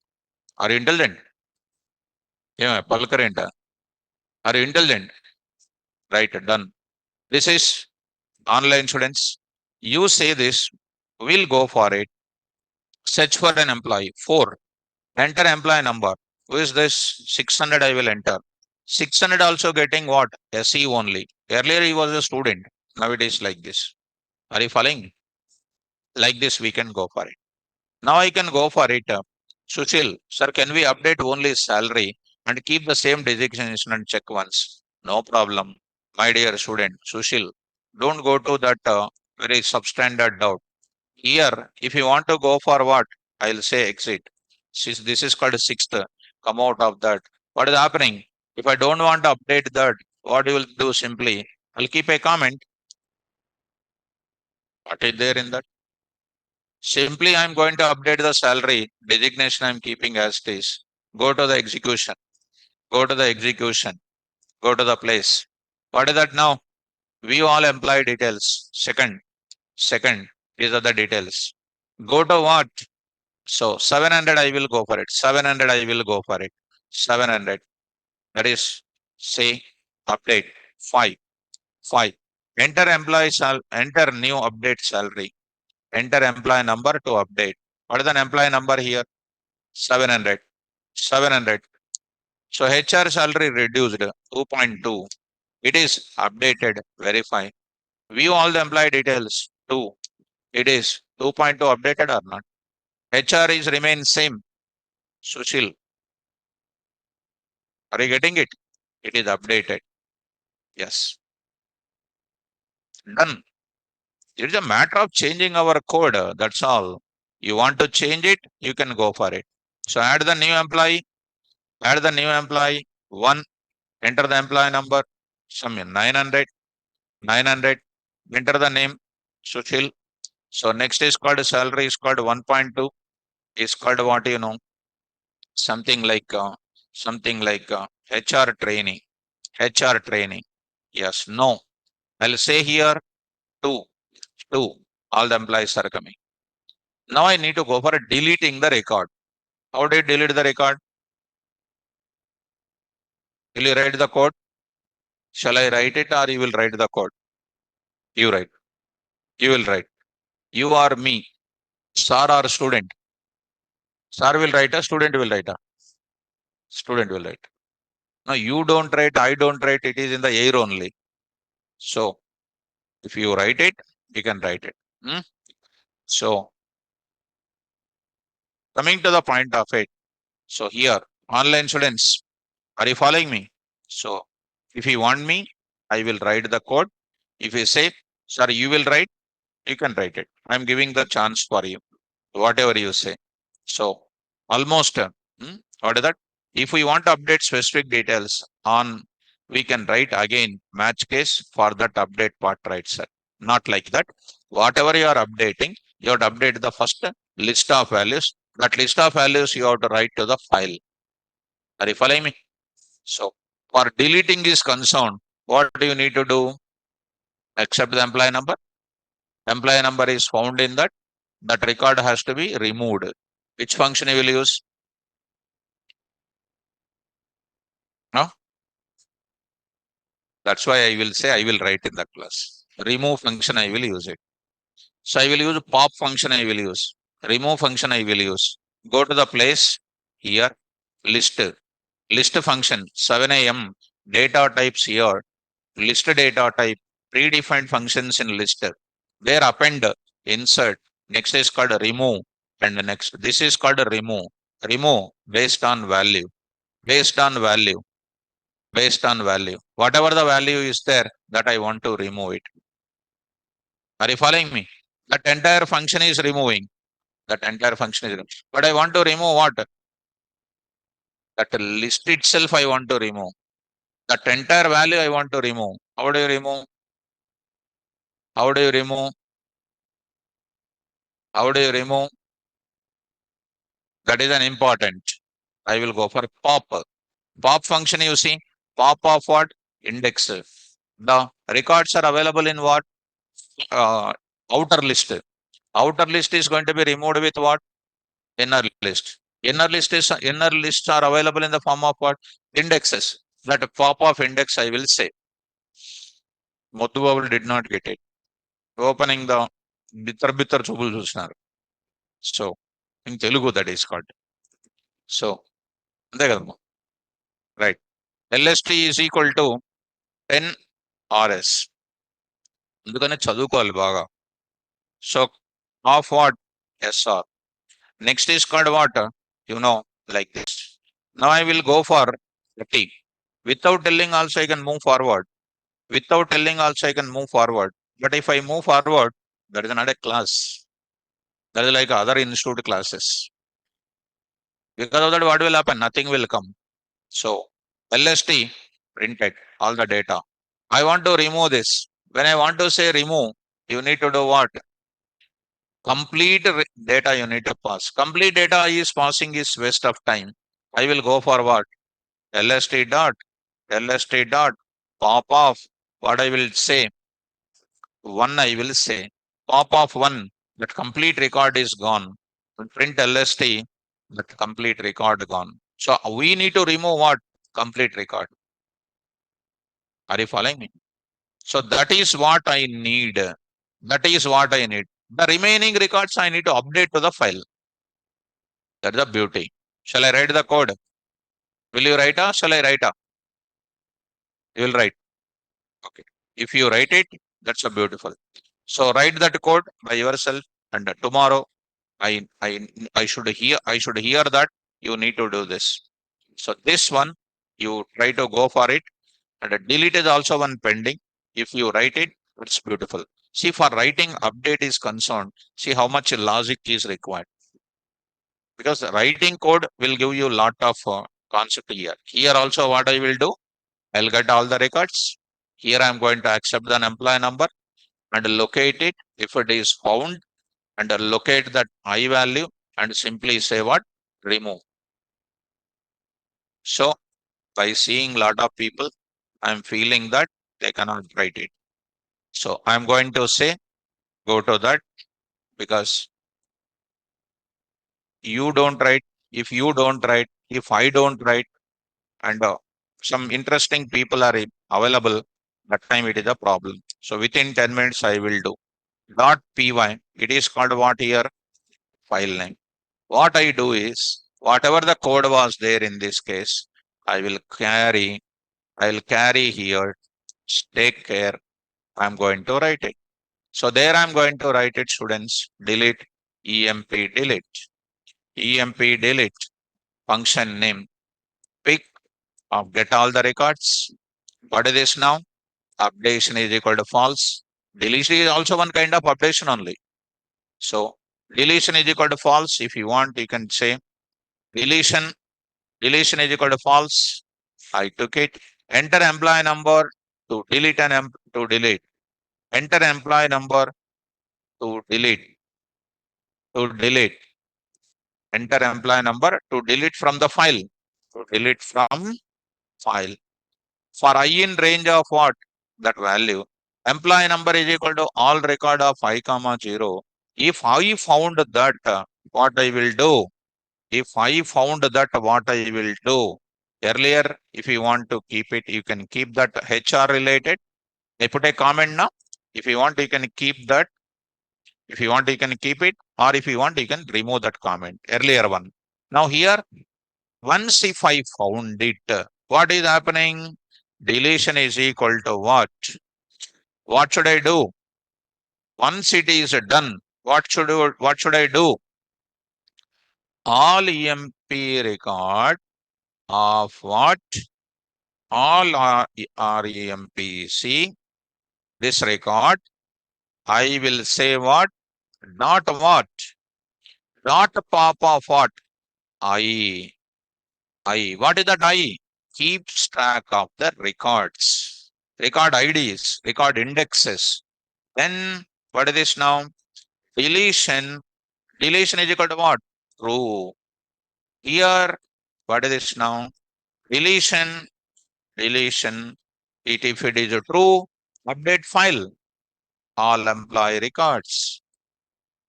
Are you intelligent? Yeah, Palkarenta. Are you intelligent? Right, done. This is online students. You say this, we'll go for it. Search for an employee. 4. Enter employee number. Who is this? 600 I will enter. 600 also getting what? SE only. Earlier he was a student. Now it is like this. Are you following? Like this we can go for it. Now I can go for it. Sushil, sir, can we update only salary and keep the same designation and check once? No problem. My dear student, Sushil, don't go to that very substandard doubt. Here, if you want to go for what, I'll say exit. Since this is called sixth, come out of that. What is happening? If I don't want to update that, what you will do simply, I'll keep a comment. What is there in that? Simply, I'm going to update the salary designation I'm keeping as it is. Go to the execution. Go to the execution. Go to the place. What is that now? View all employee details. Second, these are the details. Go to what? So 700 I will go for it. 700 I will go for it. 700. That is say update 5. 5. Enter employee enter new update salary. Enter employee number to update. What is the employee number here? 700. 700. So HR salary reduced 2.2. It is updated. Verify. View all the employee details. 2. It is 2.2 updated or not? HR is remain same. Sushil, are you getting it? It is updated. Yes. Done. It is a matter of changing our code. That's all. You want to change it, you can go for it. So add the new employee. Add the new employee. 1. Enter the employee number. Some 900. 900. Enter the name. Sushil. So next is called salary is called 1.2 is called what something like HR training. HR training. Yes, no. I'll say here two, two. All the employees are coming. Now I need to go for deleting the record. How do you delete the record? Will you write the code? Shall I write it or you will write the code? You write. You will write. You or me. Sir or student. Sir will write a student will write a student will write. No, you don't write, I don't write. It is in the air only. So if you write it, you can write it. Hmm? So coming to the point of it. So here, online students, are you following me? So if you want me, I will write the code. If you say, sir, you will write, you can write it. I'm giving the chance for you, whatever you say. So almost, what is that? If we want to update specific details on, we can write again match case for that update part, right, sir? Not like that. Whatever you are updating, you have to update the first list of values. That list of values you have to write to the file. Are you following me? So for deleting is concerned, what do you need to do? Accept the employee number. Employee number is found in that. That record has to be removed. Which function you will use? No? That's why I will say I will write in the class. Remove function I will use it. So I will use pop function I will use. Remove function I will use. Go to the place here. List. List function 7am. Data types here. List data type. Predefined functions in list. There append. Insert. Next is called remove. And next. This is called remove. Remove based on value. Based on value. Based on value. Whatever the value is there that I want to remove it. Are you following me? That entire function is removing. That entire function is removing. But I want to remove what? That list itself I want to remove. That entire value I want to remove. How do you remove? How do you remove? How do you remove? That is an important. I will go for pop. Pop function you see. Pop of what? Index. The records are available in what? Outer list. Outer list is going to be removed with what? Inner list. Inner lists are available in the form of what? Indexes. That pop of index I will say. Mothubabu did not get it. Opening the bitter chubul chusnar. So in Telugu that is called. So అంతే కదమ్మా right. LST is equal to 10 RS. అందుకనే చదువుకోవాలి బాగా. So of what? SR. Next is called what? Like this. Now I will go for 30. Without telling also I can move forward. Without telling also I can move forward. But if I move forward, that is not a class. That is like other institute classes. Because of that, what will happen? Nothing will come. So LST printed all the data. I want to remove this. When I want to say remove, you need to do what? Complete data you need to pass. Complete data is passing is waste of time. I will go for what? LST dot pop off. What I will say? One I will say. Pop off one. That complete record is gone. Print LST. That complete record gone. So we need to remove what? Complete record. Are you following me? So that is what I need. That is what I need. The remaining records I need to update to the file. That's the beauty. Shall I write the code? Will you write or shall I write? You will write. Okay. If you write it, that's a beautiful. So write that code by yourself, and tomorrow I I I should hear that you need to do this. So this one you try to go for it, and delete is also one pending. If you write it, it's beautiful. See, for writing update is concerned, see how much logic is required, because writing code will give you lot of concept here. Here also what I will do, I'll get all the records. Here I'm going to accept the employee number and locate it. If it is found, and locate that I value and simply say what? Remove. So by seeing lot of people, I'm feeling that they cannot write it. So I'm going to say, go to that, because you don't write, if you don't write, if I don't write, and some interesting people are available, that time it is a problem. So within 10 minutes, I will do. .py, it is called what here? File name. What I do is, whatever the code was there in this case, I will carry here, take care, I'm going to write it. So there I'm going to write it, students, delete, emp delete, function name, pick, get all the records. What is this now? Updation is equal to false. Deletion is also one kind of updation only. So deletion is equal to false. If you want, you can say deletion is equal to false. I took it. Enter employee number to delete to delete. Enter employee number to delete. To delete. Enter employee number to delete from the file. To delete from file. For I in range of what? That value. Employee number is equal to all record of I comma 0. If I found that, what I will do? If I found that, what I will do? Earlier, if you want to keep it, you can keep that HR related. I put a comment now. If you want, you can keep that. If you want, you can keep it. Or if you want, you can remove that comment. Earlier one. Now here, once if I found it, what is happening? Deletion is equal to what? What should I do? Once it is done, what should I do? All EMP record of what? All REMPC, this record, I will say what? Not what? Not pop of what? I. What is that I? Keeps track of the records, record IDs, record indexes. Then what is this now? Deletion. Deletion is equal to what? True. Here, what is this now? Deletion. Deletion. If it is a true, update file. All employee records.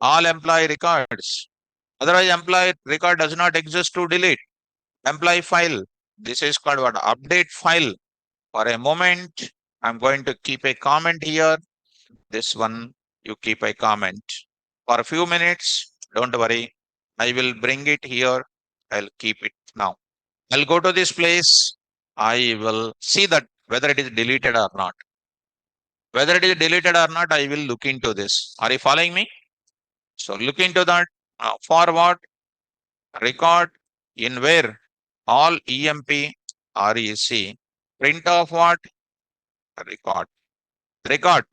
All employee records. Otherwise, employee record does not exist to delete. Employee file. This is called what? Update file. For a moment, I'm going to keep a comment here. This one, you keep a comment. For a few minutes, don't worry. I will bring it here. I'll keep it now. I'll go to this place. I will see that whether it is deleted or not. Whether it is deleted or not, I will look into this. Are you following me? So look into that. Forward, record in where? All EMP REC. Print of what? Record. Record.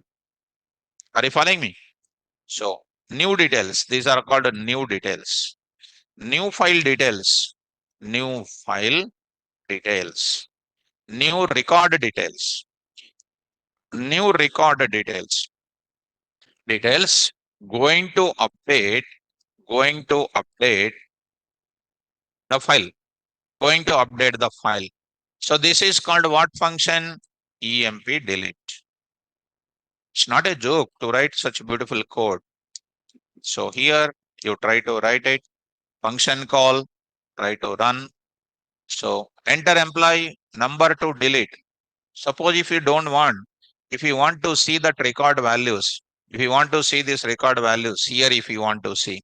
Are you following me? So new details. These are called new details. New file details. New file details. New record details. New record details. Details going to update the file, going to update the file. So this is called what function? EMP delete. It's not a joke to write such beautiful code. So here you try to write it, function call, try to run. So enter employee number to delete. Suppose if you don't want, if you want to see that record values, if you want to see this record values here, if you want to see,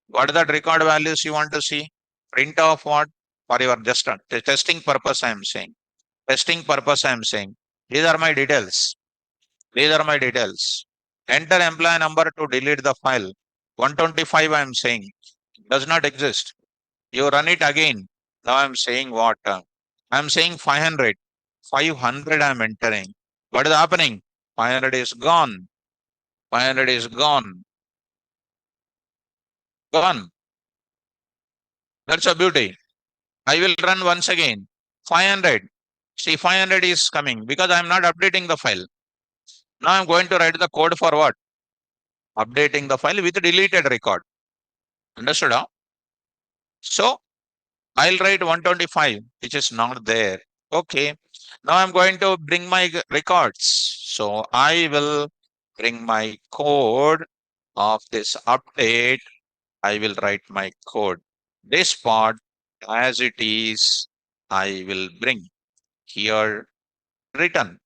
what are the record values you want to see? Print of what? For your just testing purpose, I am saying. Testing purpose, I am saying. These are my details. These are my details. Enter employee number to delete the file. 125, I am saying, does not exist. You run it again. Now I am saying what? I am saying 500. 500 I am entering. What is happening? 500 is gone. 500 is gone. Gone. That's a beauty. I will run once again. 500. See, 500 is coming because I am not updating the file. Now I'm going to write the code for what? Updating the file with deleted record. Understood? Huh? So I'll write 125, which is not there. Okay. Now I'm going to bring my records. So I will bring my code of this update. I will write my code. This part as it is, I will bring here written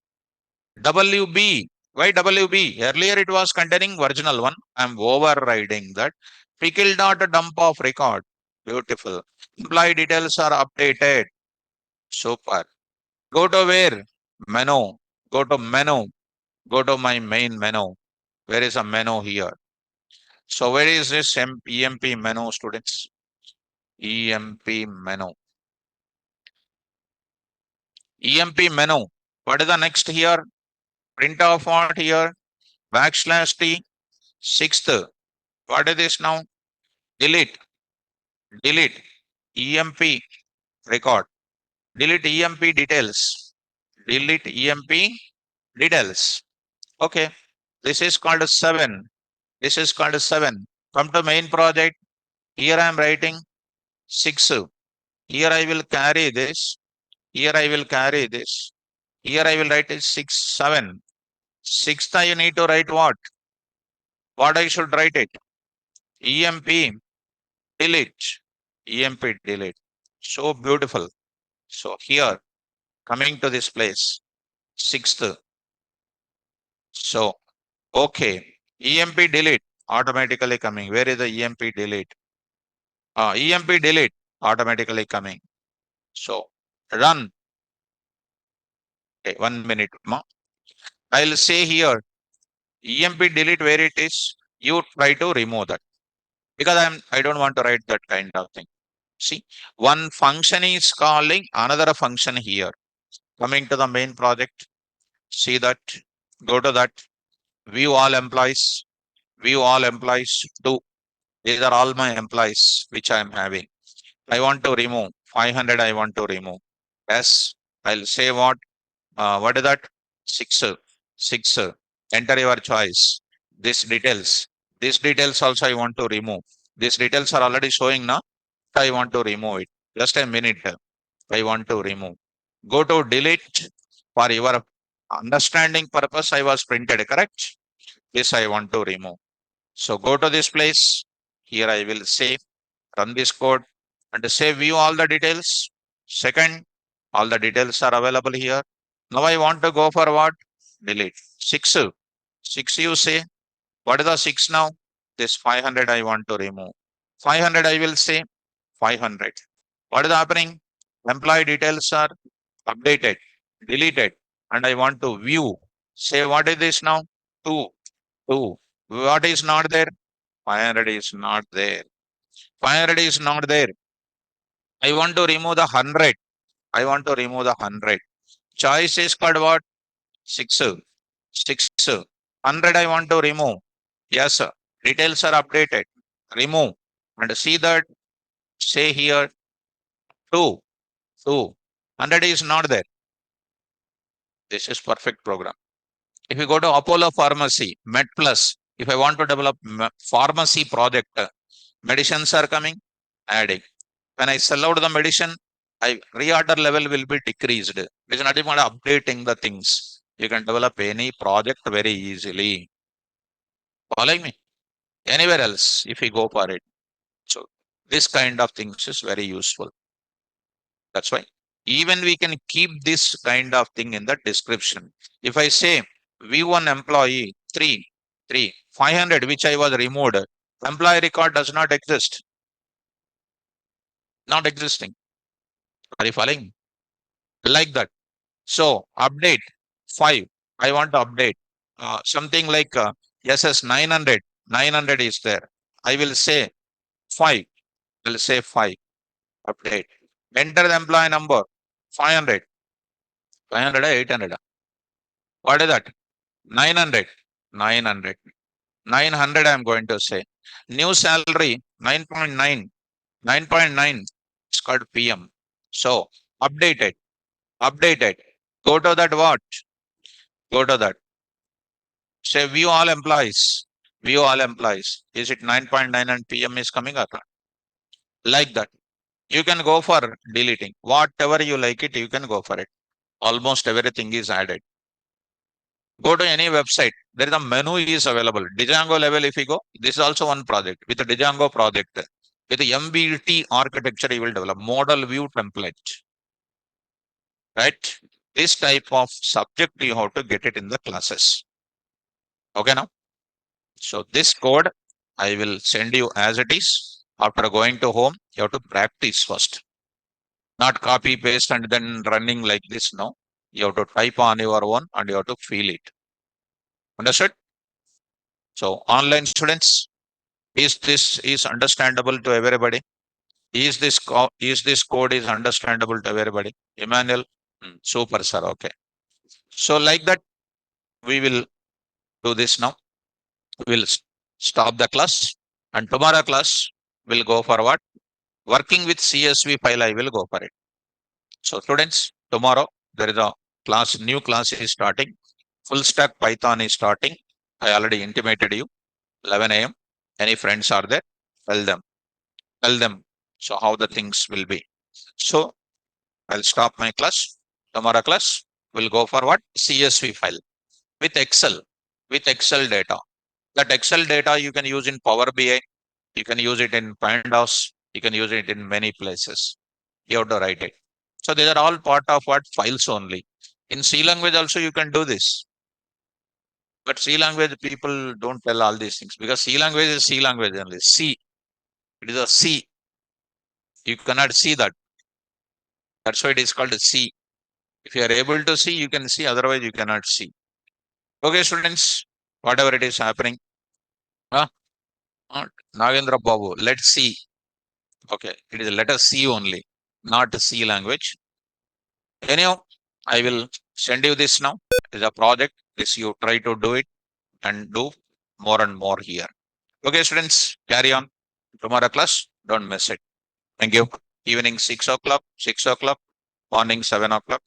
WB. Why WB? Earlier it was containing original one. I'm overriding that. Pickle dot dump of record. Beautiful. Employee details are updated. Super. Go to where? Menu. Go to menu. Go to my main menu. Where is a menu here? So where is this EMP menu, students? EMP menu. EMP menu. What is the next here? Print off what here? Backslash T. Sixth. What is this now? Delete. Delete. EMP record. Delete EMP details. Delete EMP details. Okay. This is called 7. This is called 7. Come to main project. Here I am writing 6. Here I will carry this. Here I will carry this. Here I will write is 6, 7. Sixth I need to write what? What I should write it? EMP delete. EMP delete. So beautiful. So here coming to this place. Sixth. So okay. EMP delete automatically coming. Where is the EMP delete? EMP delete automatically coming. So run. Okay, 1 minute. I'll say here EMP delete where it is. You try to remove that because I don't want to write that kind of thing. See, one function is calling another function here. Coming to the main project, see that, go to that, view all employees, view all employees. Two, these are all my employees which I am having. I want to remove 500. I want to remove. Yes, I'll say what is that? 6, 6. Enter your choice. This details. These details also I want to remove. These details are already showing now. I want to remove it. Just a minute. I want to remove. Go to delete for your understanding purpose. I was printed, correct? This I want to remove. So go to this place. Here I will say run this code and say view all the details. Second, all the details are available here. Now I want to go for what? Delete. 6. 6 you say. What is the 6 now? This 500 I want to remove. 500 I will say 500. What is happening? Employee details are updated, deleted, and I want to view. Say what is this now? 2. 2. What is not there? 500 is not there. 500 is not there. I want to remove the 100. I want to remove the 100. Choice is called what? 6. 6. 100 I want to remove. Yes, sir. Details are updated. Remove. And see that. Say here 2. 2. 100 is not there. This is perfect program. If you go to Apollo Pharmacy, MedPlus, if I want to develop pharmacy project, medicines are coming, adding. When I sell out the medicine, I reorder level will be decreased. It's not even updating the things. You can develop any project very easily. Following me? Anywhere else, if you go for it. So this kind of things is very useful. That's why even we can keep this kind of thing in the description. If I say V1 employee 3, 500, which I was removed, employee record does not exist. Not existing. Are you following? Like that. So update 5. I want to update something like SS 900. 900 is there. I will say 5. I will say 5. Update. Enter the employee number 500. 500 or 800. What is that? 900. 900. 900 I'm going to say. New salary 9.9. 9.9. It's called PM. So updated. Updated. Go to that what? Go to that. Say view all employees. View all employees. Is it 9.9 and PM is coming or not? Like that. You can go for deleting. Whatever you like it, you can go for it. Almost everything is added. Go to any website. There is a menu is available. Django level, if you go, this is also one project. With the Django project, with the MBT architecture, you will develop model view template. Right? This type of subject, you have to get it in the classes. Okay, now? So this code, I will send you as it is. After going to home, you have to practice first. Not copy, paste, and then running like this. No. You have to type on your own and you have to feel it. Understood? So online students, is this is understandable to everybody? Is this code is understandable to everybody? Emmanuel? Super, sir. Okay. So like that, we will do this now. We'll stop the class, and tomorrow class will go for what? Working with CSV file, I will go for it. So students, tomorrow there is a class, new class is starting. Full stack Python is starting. I already intimated you. 11 a.m. Any friends are there? Tell them. Tell them. So how the things will be. So I'll stop my class. Tomorrow class will go for what? CSV file with Excel, with Excel data. That Excel data you can use in Power BI. You can use it in Pandas. You can use it in many places. You have to write it. So these are all part of what? Files only. In C language also you can do this. But C language people don't tell all these things because C language is C language only. C. It is a C. You cannot see that. That's why it is called a C. If you are able to see, you can see. Otherwise, you cannot see. Okay, students, whatever it is happening. Huh? Nagendra Babu, let's see. Okay, it is letter C only, not C language. Anyhow, I will send you this now. It's a project. This you try to do it and do more and more here. Okay, students, carry on. Tomorrow class, don't miss it. Thank you. Evening 6 o'clock, 6 o'clock, morning 7 o'clock.